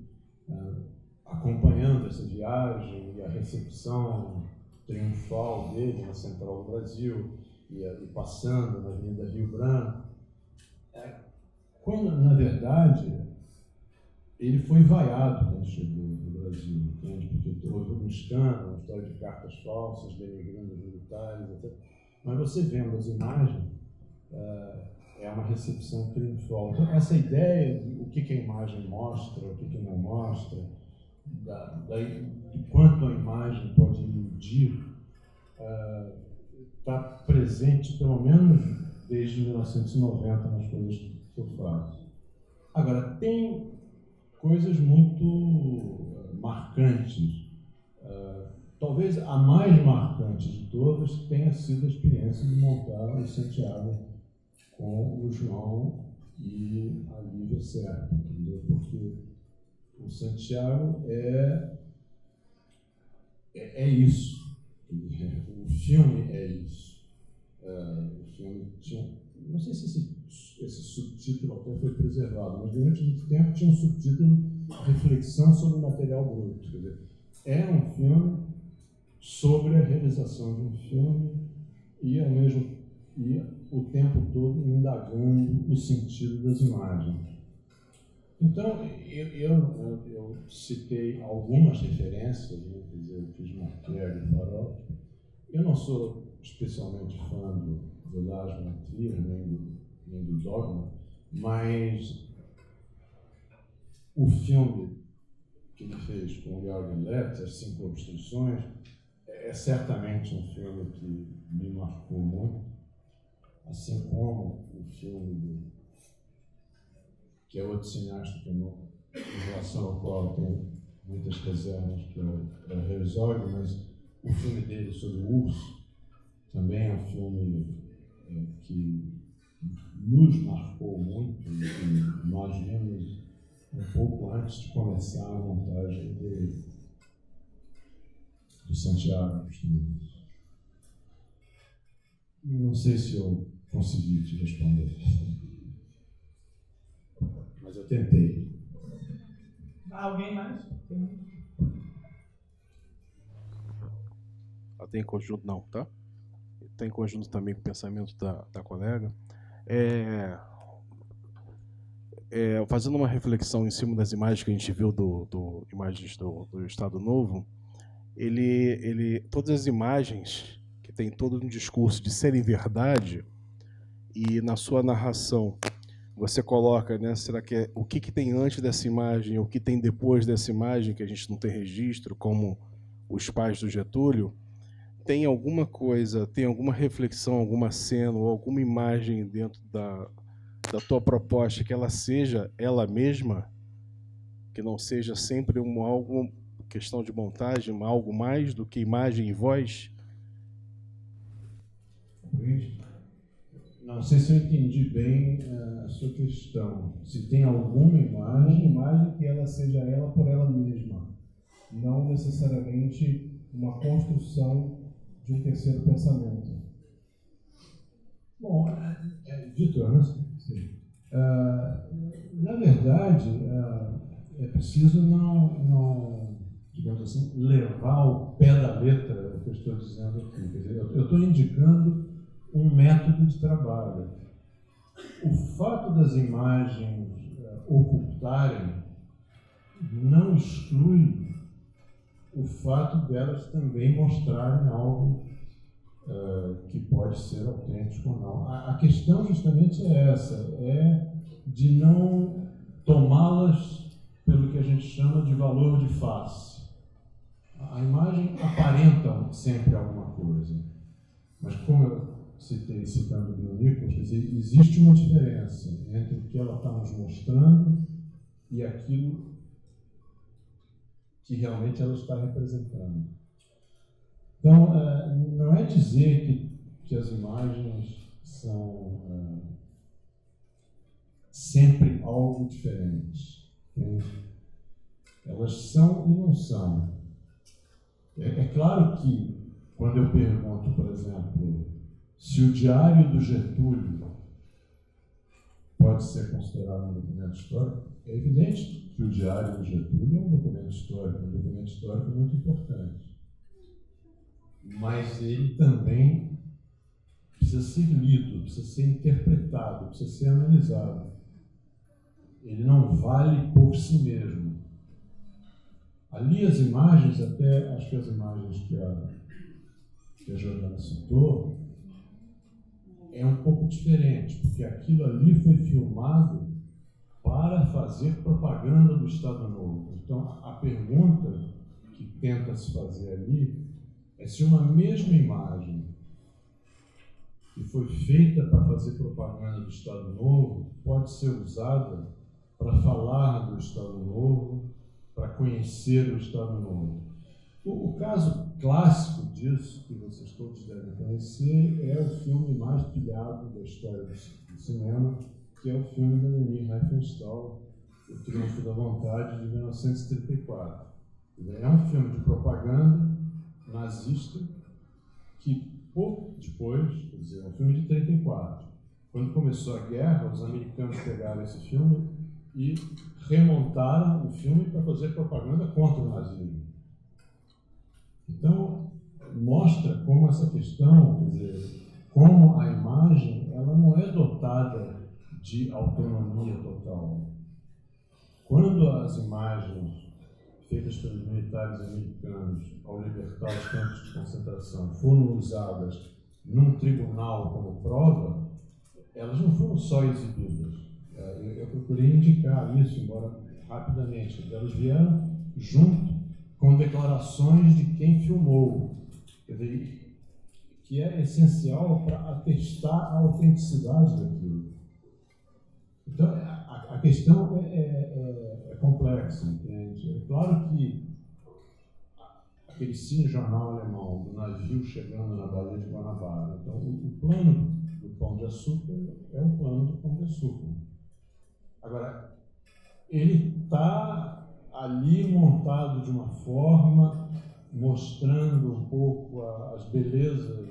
S2: acompanhando essa viagem e a recepção triunfal dele na Central do Brasil, e passando na Avenida Rio Branco, quando, na verdade, ele foi vaiado quando chegou no Brasil, entende? Porque houve um escândalo, uma história de cartas falsas, denigrando os militares, etc. Mas você vendo as imagens, é uma recepção triunfal. Então, essa ideia de o que a imagem mostra, o que não mostra, de quanto a imagem pode iludir, está presente, pelo menos desde 1990, nas coisas que eu faço. Agora, tem coisas muito marcantes. Talvez a mais marcante de todas tenha sido a experiência de montar o Santiago com o João e a Lívia Serpa, entendeu? Porque o Santiago é isso. O filme é isso. O filme tinha, não sei se esse subtítulo até foi preservado, mas durante muito tempo tinha um subtítulo Reflexão sobre o Material Bruto. Quer dizer, é um filme sobre a realização de um filme e o tempo todo indagando o sentido das imagens. Então, eu citei algumas referências, né? Quer dizer, eu fiz Marquerre e Farol. Eu não sou especialmente fã do Lars von Trier, nem do Dogma, mas o filme que ele fez com o Jürgen Lett, As 5 Obstruções, é certamente um filme que me marcou muito, assim como o filme que é outro cineasta que em relação ao qual eu tenho muitas reservas, que é o Herzog, mas o filme dele sobre o urso também é um filme que nos marcou muito, e nós vimos um pouco antes de começar a montagem do Santiago. Não sei se eu consegui te responder, mas eu tentei.
S5: Alguém mais?
S6: Tem em conjunto, não, tá? Tem em conjunto também com o pensamento da colega. Fazendo uma reflexão em cima das imagens que a gente viu do imagens do Estado Novo, todas as imagens que tem todo um discurso de serem verdade, e na sua narração você coloca, né, será que é o que tem antes dessa imagem, o que tem depois dessa imagem, que a gente não tem registro, como os pais do Getúlio, tem alguma coisa, tem alguma reflexão, alguma cena ou alguma imagem dentro da tua proposta que ela seja ela mesma, que não seja sempre algo, questão de montagem, algo mais do que imagem e voz?
S2: Não sei se eu entendi bem a sua questão. Se tem alguma imagem
S7: que ela seja ela por ela mesma, não necessariamente uma construção de um terceiro pensamento.
S2: Bom, Vitor, né? Sim. Na verdade, é preciso não, digamos assim, levar ao pé da letra o que eu estou dizendo aqui. Quer dizer, eu estou indicando um método de trabalho. O fato das imagens ocultarem não exclui o fato delas também mostrarem algo que pode ser autêntico ou não. A questão justamente é essa, é de não tomá-las pelo que a gente chama de valor de face. A imagem aparenta sempre alguma coisa, mas como eu citei, citando o Bill Nichols, quer dizer, existe uma diferença entre o que ela está nos mostrando e aquilo que realmente ela está representando. Então, não é dizer que as imagens são sempre algo diferente. Elas são e não são. É claro que, quando eu pergunto, por exemplo, se o Diário do Getúlio pode ser considerado um documento histórico, é evidente que o Diário do Getúlio é um documento histórico muito importante. Mas ele também precisa ser lido, precisa ser interpretado, precisa ser analisado. Ele não vale por si mesmo. Ali as imagens, até acho que as imagens que a Jordana citou, é um pouco diferente, porque aquilo ali foi filmado para fazer propaganda do Estado Novo. Então, a pergunta que tenta se fazer ali é se uma mesma imagem que foi feita para fazer propaganda do Estado Novo pode ser usada para falar do Estado Novo, para conhecer o Estado Novo. O caso clássico disso, que vocês todos devem conhecer, é o filme mais pilhado da história do cinema, que é o filme da Leni Riefenstahl, O Triunfo da Vontade, de 1934. É um filme de propaganda nazista que, pouco depois, quer dizer, é um filme de 34. Quando começou a guerra, os americanos pegaram esse filme e remontaram o filme para fazer propaganda contra o nazismo. Então, mostra como essa questão, quer dizer, como a imagem, ela não é dotada de autonomia total. Quando as imagens feitas pelos militares americanos ao libertar os campos de concentração foram usadas num tribunal como prova, elas não foram só exibidas. Eu procurei indicar isso, embora rapidamente, elas vieram junto com declarações de quem filmou, quer dizer, que é essencial para atestar a autenticidade daquilo. Então, a questão é complexa, entende? É claro que aquele cinejornal alemão do navio chegando na Baía de Guanabara, então o plano do Pão de Açúcar é o plano do Pão de Açúcar. Agora, ele está ali montado de uma forma, mostrando um pouco as belezas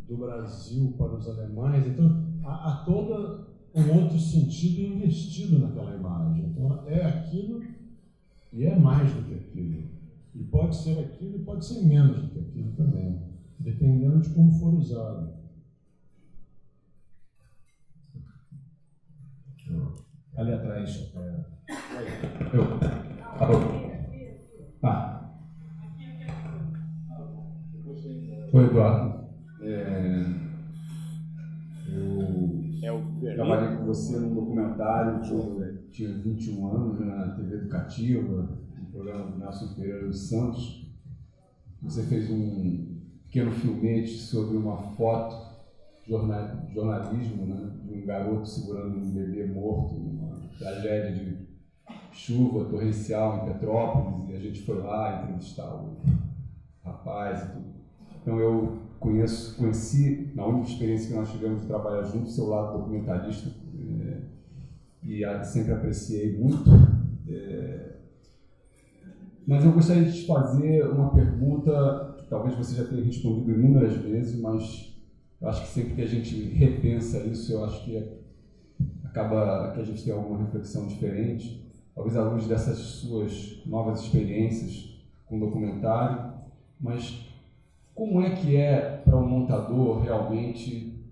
S2: do Brasil para os alemães. Então, há todo um outro sentido investido naquela imagem. Então, é aquilo e é mais do que aquilo. E pode ser aquilo e pode ser menos do que aquilo também, dependendo de como for usado.
S4: Ali atrás. Parou. Tá. Oi, Eduardo. Eu trabalhei com
S8: você num documentário que eu tinha 21 anos, na TV Educativa, no programa do Nelson Pereira dos Santos. Você fez um pequeno filmete sobre uma foto, jornalismo, né, de um garoto segurando um bebê morto, uma tragédia de chuva torrencial em Petrópolis, e a gente foi lá entrevistar o rapaz e tudo. Então eu conheci, na única experiência que nós tivemos de trabalhar junto, o seu lado documentarista, e sempre apreciei muito. Mas eu gostaria de te fazer uma pergunta, que talvez você já tenha respondido inúmeras vezes, mas eu acho que sempre que a gente repensa isso, eu acho que acaba que a gente tem alguma reflexão diferente, talvez à luz dessas suas novas experiências com documentário, mas como é que é para um montador realmente,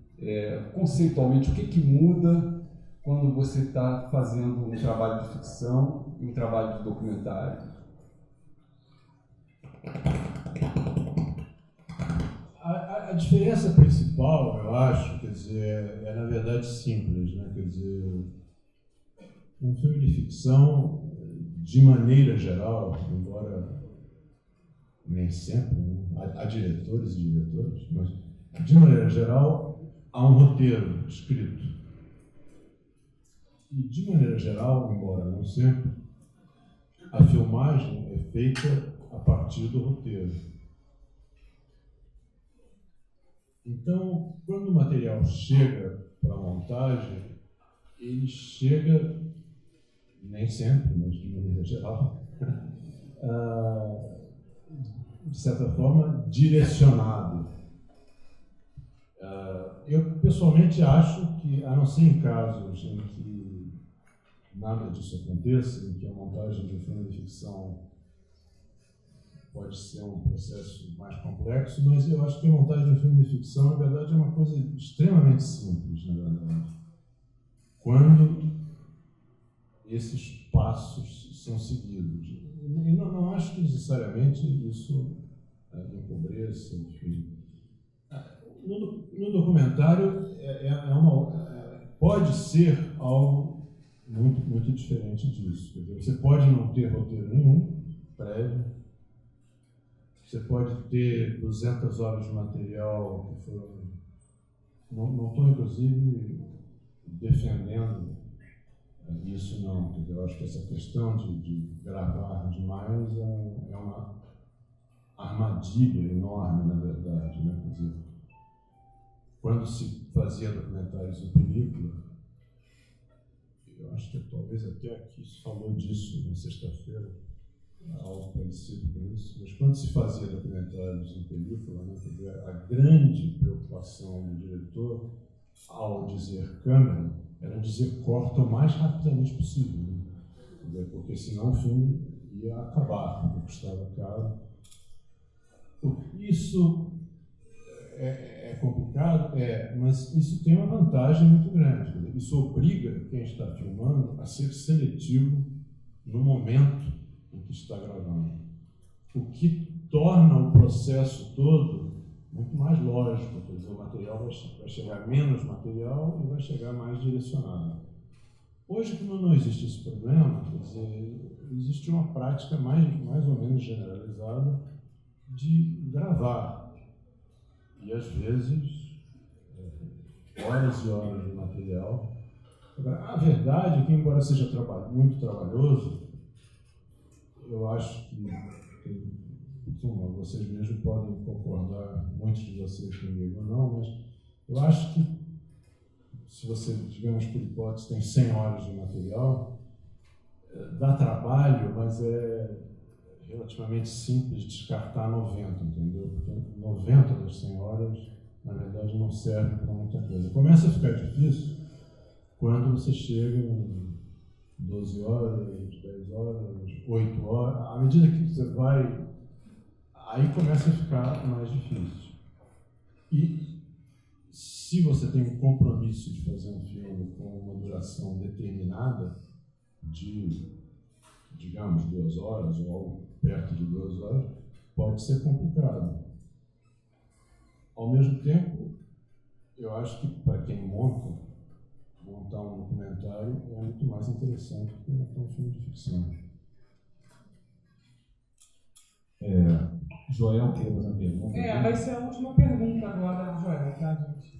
S8: conceitualmente, o que muda quando você está fazendo um trabalho de ficção e um trabalho de documentário?
S2: A diferença principal, eu acho, quer dizer, na verdade simples, né? Quer dizer, um filme de ficção, de maneira geral, embora nem sempre, né? Há diretores e diretores, mas de maneira geral há um roteiro escrito. E de maneira geral, embora não sempre, a filmagem é feita a partir do roteiro. Então, quando o material chega para a montagem, ele chega, nem sempre, mas de maneira geral, de certa forma, direcionado. Eu, pessoalmente, acho que, a não ser em casos em que nada disso aconteça, em que a montagem de um filme de ficção pode ser um processo mais complexo, mas eu acho que a montagem de um filme de ficção, na verdade, é uma coisa extremamente simples, na verdade. Quando esses passos são seguidos. E não acho que necessariamente isso empobreça, enfim. No documentário, pode ser algo muito, muito diferente disso. Quer dizer, você pode não ter roteiro nenhum, prévio. Você pode ter 200 horas de material que foram... Não estou, inclusive, defendendo isso, não. Porque eu acho que essa questão de gravar demais é uma armadilha enorme, na verdade, né? Quer dizer, quando se fazia documentários em película, eu acho que talvez até aqui se falou disso na sexta-feira, algo parecido com isso, mas quando se fazia documentários em película, né, a grande preocupação do diretor, ao dizer câmera, era dizer corta o mais rapidamente possível, né? Porque senão o filme ia acabar, porque custava caro. Isso é complicado, mas isso tem uma vantagem muito grande. Isso obriga quem está filmando a ser seletivo no momento em que está gravando. O que torna o processo todo muito mais lógico, quer dizer, o material vai chegar menos material e vai chegar mais direcionado. Hoje, como não existe esse problema, quer dizer, existe uma prática mais ou menos generalizada de gravar. E, às vezes, horas e horas de material. Agora, a verdade é que, embora seja muito trabalhoso, eu acho que vocês mesmos podem concordar, muitos de vocês comigo ou não, mas eu acho que se você, digamos por hipótese, tem 100 horas de material, dá trabalho, mas é relativamente simples descartar 90, entendeu? Porque 90 das 100 horas, na verdade, não servem para muita coisa. Começa a ficar difícil quando você chega em 12 horas, 10 horas, 8 horas. À medida que você vai, aí começa a ficar mais difícil. E se você tem um compromisso de fazer um filme com uma duração determinada, de, digamos, 2 horas ou algo perto de 2 horas, pode ser complicado. Ao mesmo tempo, eu acho que para quem monta montar um documentário é muito mais interessante do que montar um filme de ficção.
S4: Joel, queria fazer uma pergunta.
S7: Vai ser a última pergunta agora do Joel, tá, gente?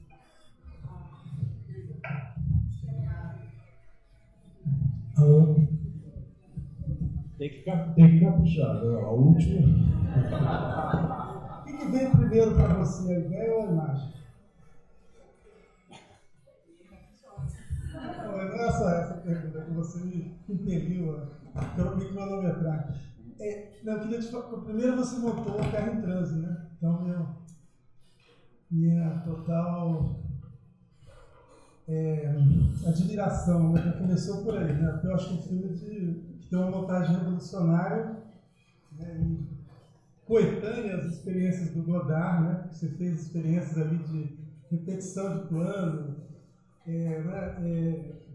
S7: Tem que caprichar, né? A última. O que vem primeiro para você, a ideia ou a imagem? Não é só essa pergunta que você me impeliu a me cronometrar. Eu queria te falar, primeiro você montou o Terra em Transe, né? Então, minha total admiração, né? Já começou por aí, né? Eu acho que um filme que tem uma montagem revolucionária, né? E coetânea às experiências do Godard, né? Você fez experiências ali de repetição de plano,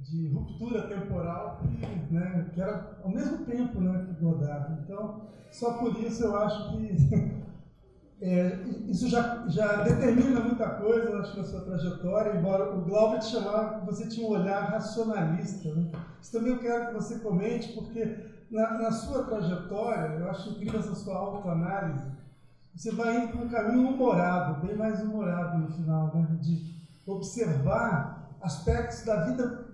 S7: de ruptura temporal, né, que era ao mesmo tempo, né, que Godard. Então, só por isso eu acho que isso já determina muita coisa, eu acho, na sua trajetória, embora o Glauber te chamava que você tinha um olhar racionalista. Né? Isso também eu quero que você comente, porque na sua trajetória, eu acho incrível essa sua autoanálise, você vai indo por um caminho humorado, bem mais humorado no final, né, de observar aspectos da vida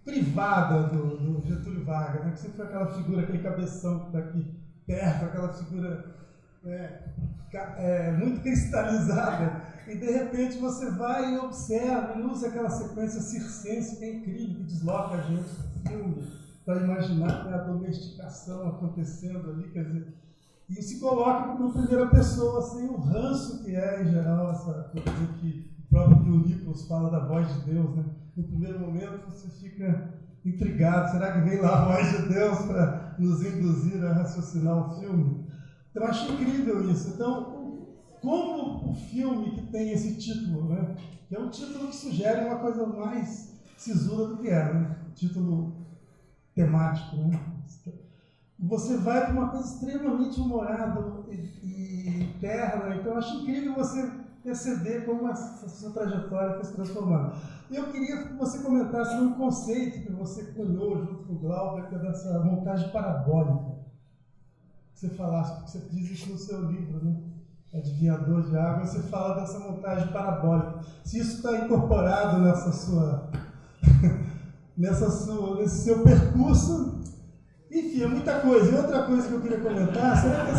S7: privada do Getúlio Vargas, né? Que sempre foi aquela figura, aquele cabeção que está aqui perto, aquela figura muito cristalizada, e de repente você vai e observa e usa aquela sequência circense que é incrível, que desloca a gente do filme, para imaginar, né, a domesticação acontecendo ali, quer dizer, e se coloca como primeira pessoa, assim, o ranço que é, em geral, essa coisa que o próprio Bill Nichols fala da voz de Deus, né? No primeiro momento você fica intrigado, será que vem lá a voz de Deus para nos induzir a raciocinar o filme? Então eu acho incrível isso. Então, como o filme que tem esse título, né? Que é um título que sugere uma coisa mais sisuda do que é, né? Título temático, né? Você vai para uma coisa extremamente humorada e terna, então eu acho incrível você perceber como a sua trajetória foi se transformando. Eu queria que você comentasse um conceito que você cunhou junto com o Glauber, que é dessa montagem parabólica. Que você falasse, porque você diz isso no seu livro, né? Adivinhador de Água, você fala dessa montagem parabólica. Se isso está incorporado nesse seu percurso, enfim, é muita coisa. E outra coisa que eu queria comentar, será que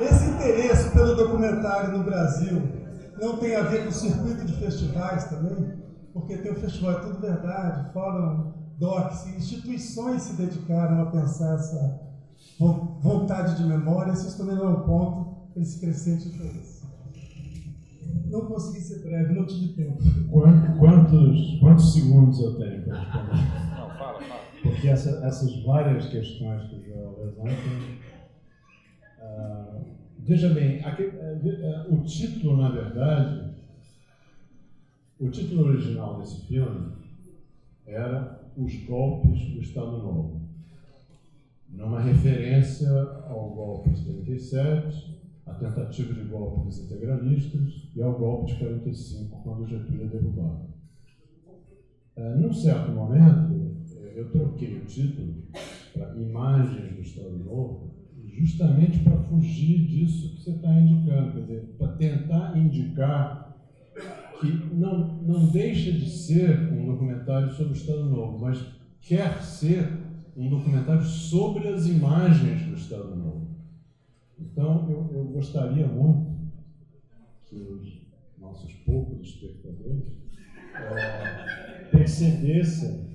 S7: esse interesse pelo documentário no Brasil não tem a ver com o circuito de festivais também? Porque tem o Festival É Tudo Verdade, Fórum Docs, instituições se dedicaram a pensar essa vontade de memória, isso também não é um ponto para esse crescente interesse. Não consegui ser breve, não tive tempo.
S2: Quantos segundos eu tenho para responder?
S3: Não, fala.
S2: Porque essas várias questões que o Joel levanta, veja bem, o título, na verdade, o título original desse filme era Os Golpes do Estado Novo, numa referência ao golpe de 37, à tentativa de golpe dos integralistas e ao golpe de 45, quando Getúlio é derrubado. Num certo momento, eu troquei o título para Imagens do Estado Novo, justamente para fugir disso que você está indicando, quer dizer, para tentar indicar que não deixa de ser um documentário sobre o Estado Novo, mas quer ser um documentário sobre as imagens do Estado Novo. Então, eu gostaria muito que os nossos poucos espectadores percebessem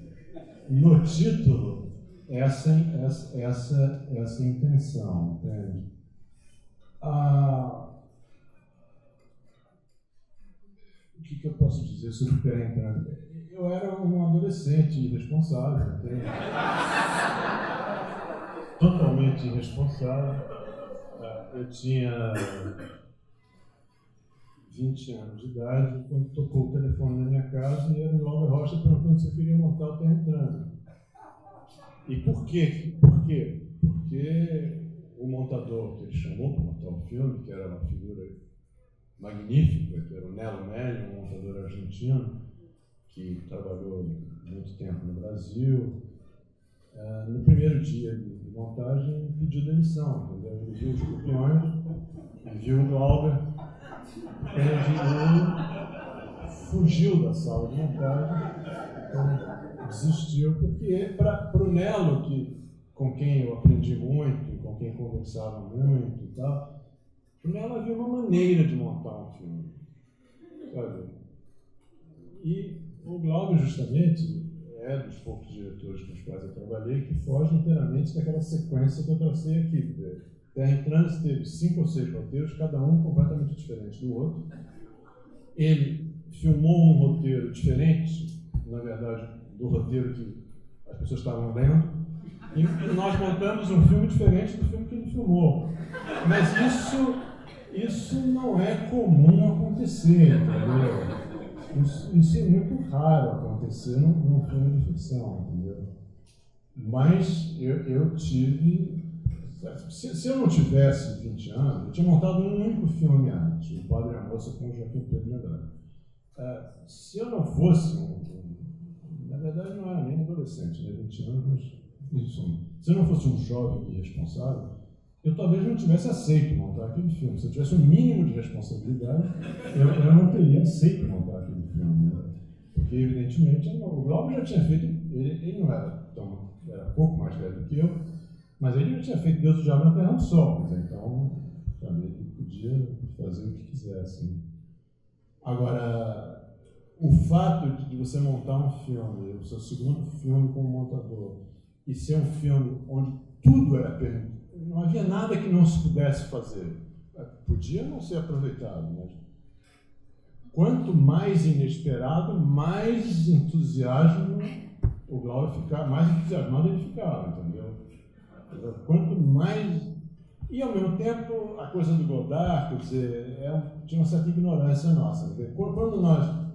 S2: no título essa intenção, entende? O que eu posso dizer sobre o Terra em Transe? Eu era um adolescente irresponsável, entende? Totalmente irresponsável. Eu tinha 20 anos de idade quando tocou o telefone na minha casa e era o Glauber Rocha perguntando se eu queria montar o Terra em Transe. E por quê? Porque o montador que ele chamou para montar o filme, que era uma figura magnífica, que era o Nelo Melli, um montador argentino, que trabalhou muito tempo no Brasil, no primeiro dia de montagem pediu demissão. Entendeu? Ele viu os Escorpiões, viu o Glauber, ele fugiu da sala de montagem, então desistiu, porque para o Nelo, com quem eu aprendi muito, com quem conversava muito e tal, para o Nelo havia uma maneira de montar um filme, sabe? E o Glauber, justamente, é dos poucos diretores com os quais eu trabalhei que foge inteiramente daquela sequência que eu tracei aqui. Terra em Trânsito teve 5 ou 6 roteiros, cada um completamente diferente do outro. Ele filmou um roteiro diferente, na verdade, do roteiro que as pessoas estavam lendo, e nós montamos um filme diferente do filme que ele filmou. Mas isso não é comum acontecer, entendeu? Isso é muito raro acontecer num filme de ficção, entendeu? Mas eu tive... Se eu não tivesse 20 anos, eu tinha montado um único filme antes, O Padre e a Moça, com o Joaquim Pedro Medrano. Se eu não fosse na verdade não era nem adolescente, né? 20 anos, mas isso, se eu não fosse um jovem irresponsável, eu talvez não tivesse aceito montar aquele filme. Se eu tivesse um mínimo de responsabilidade, eu não teria aceito montar aquele filme. Né? Porque, evidentemente, o Glauber já tinha feito... Ele não era pouco mais velho do que eu, mas ele já tinha feito Deus, o Diabo na Terra do Sol. Então, sabe, ele podia fazer o que quisesse. Né? Agora, o fato de você montar um filme, o seu segundo filme como montador, e ser um filme onde tudo era permitido, não havia nada que não se pudesse fazer. Podia não ser aproveitado, mas quanto mais inesperado, mais entusiasmo o Glauber ficava, mais entusiasmado ele ficava, entendeu? Quanto mais... E, ao mesmo tempo, a coisa do Godard, quer dizer, tinha uma certa ignorância nossa. Quando nós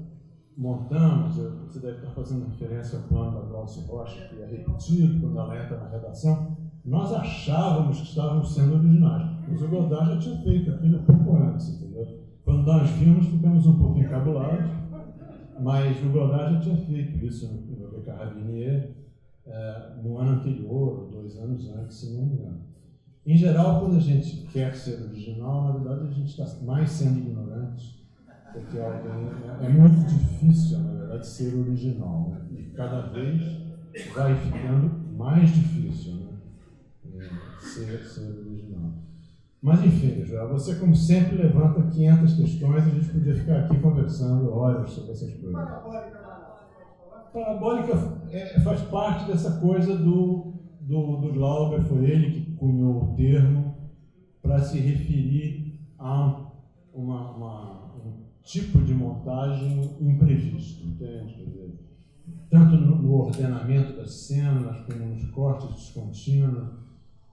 S2: montamos, você deve estar fazendo referência ao plano da Glaucia Rocha, que é repetido quando ela entra na redação, nós achávamos que estávamos sendo originais, mas o Godard já tinha feito aquilo um pouco antes, entendeu? Quando nós vimos, ficamos um pouco encabulados, mas o Godard já tinha feito isso no Le Carabinier no ano anterior, ou 2 anos antes, se não me engano. Em geral, quando a gente quer ser original, na verdade a gente está mais sendo ignorante, porque é muito difícil, na verdade, ser original, né? E cada vez vai ficando mais difícil, né? Ser original. Mas, enfim, Joel, você, como sempre, levanta 500 questões e a gente podia ficar aqui conversando horas sobre essas coisas. Parabólica faz parte dessa coisa do Glauber, foi ele que cunhou o termo para se referir a um tipo de montagem imprevisto, entende? Quer dizer, tanto no ordenamento das cenas, como nos cortes descontínuos,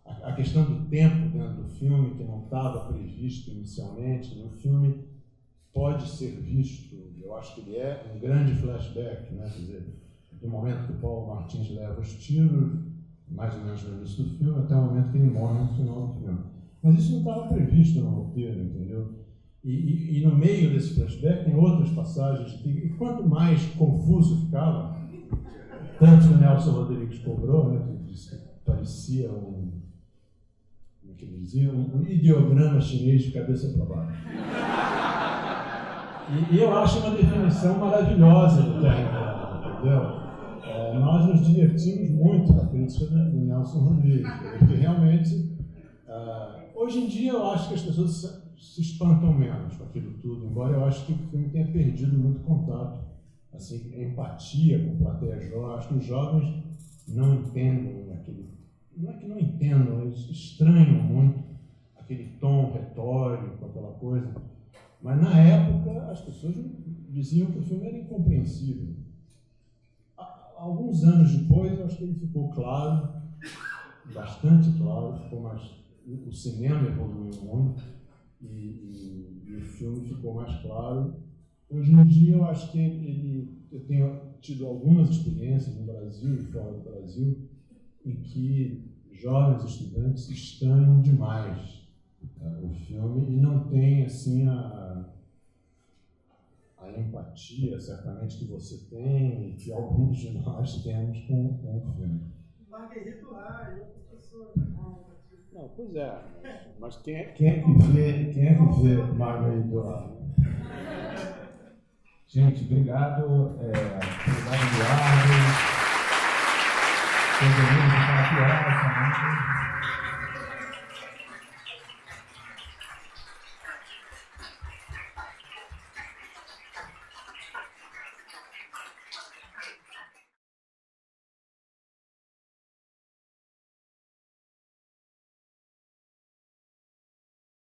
S2: a questão do tempo dentro do filme, que não estava previsto inicialmente. O filme pode ser visto, eu acho que ele é um grande flashback, né? Quer dizer, do momento que o Paulo Martins leva os tiros, mais ou menos no início do filme, até o momento que ele morre no final do filme. Mas isso não estava previsto no roteiro, entendeu? E no meio desse flashback tem outras passagens, e quanto mais confuso ficava, tanto que o Nelson Rodrigues cobrou, né, que disse que parecia um ideograma chinês de cabeça para baixo. E eu acho uma definição maravilhosa do terreno, entendeu? Nós nos divertimos muito com a crítica do Nelson Rodrigues, porque realmente, hoje em dia eu acho que as pessoas se espantam menos com aquilo tudo, embora eu acho que o filme tenha perdido muito contato, assim, empatia com plateia jovem. Acho que os jovens não entendem aquele... Não é que não entendam, eles estranham muito aquele tom retórico, aquela coisa. Mas, na época, as pessoas diziam que o filme era incompreensível. Alguns anos depois, eu acho que ele ficou claro, bastante claro, ficou mais... O cinema evoluiu muito e o filme ficou mais claro. Hoje em dia, eu acho que eu tenho tido algumas experiências no Brasil e fora do Brasil em que jovens estudantes estranham demais o filme e não têm assim a empatia, certamente, que você tem e que alguns de nós temos com o filme.
S7: Marguerite lá, eu professor.
S2: Não, pois é, mas quem é que vê Marguerite lá?
S4: Gente, obrigado. Obrigado, Eduardo. Todo mundo que está aqui,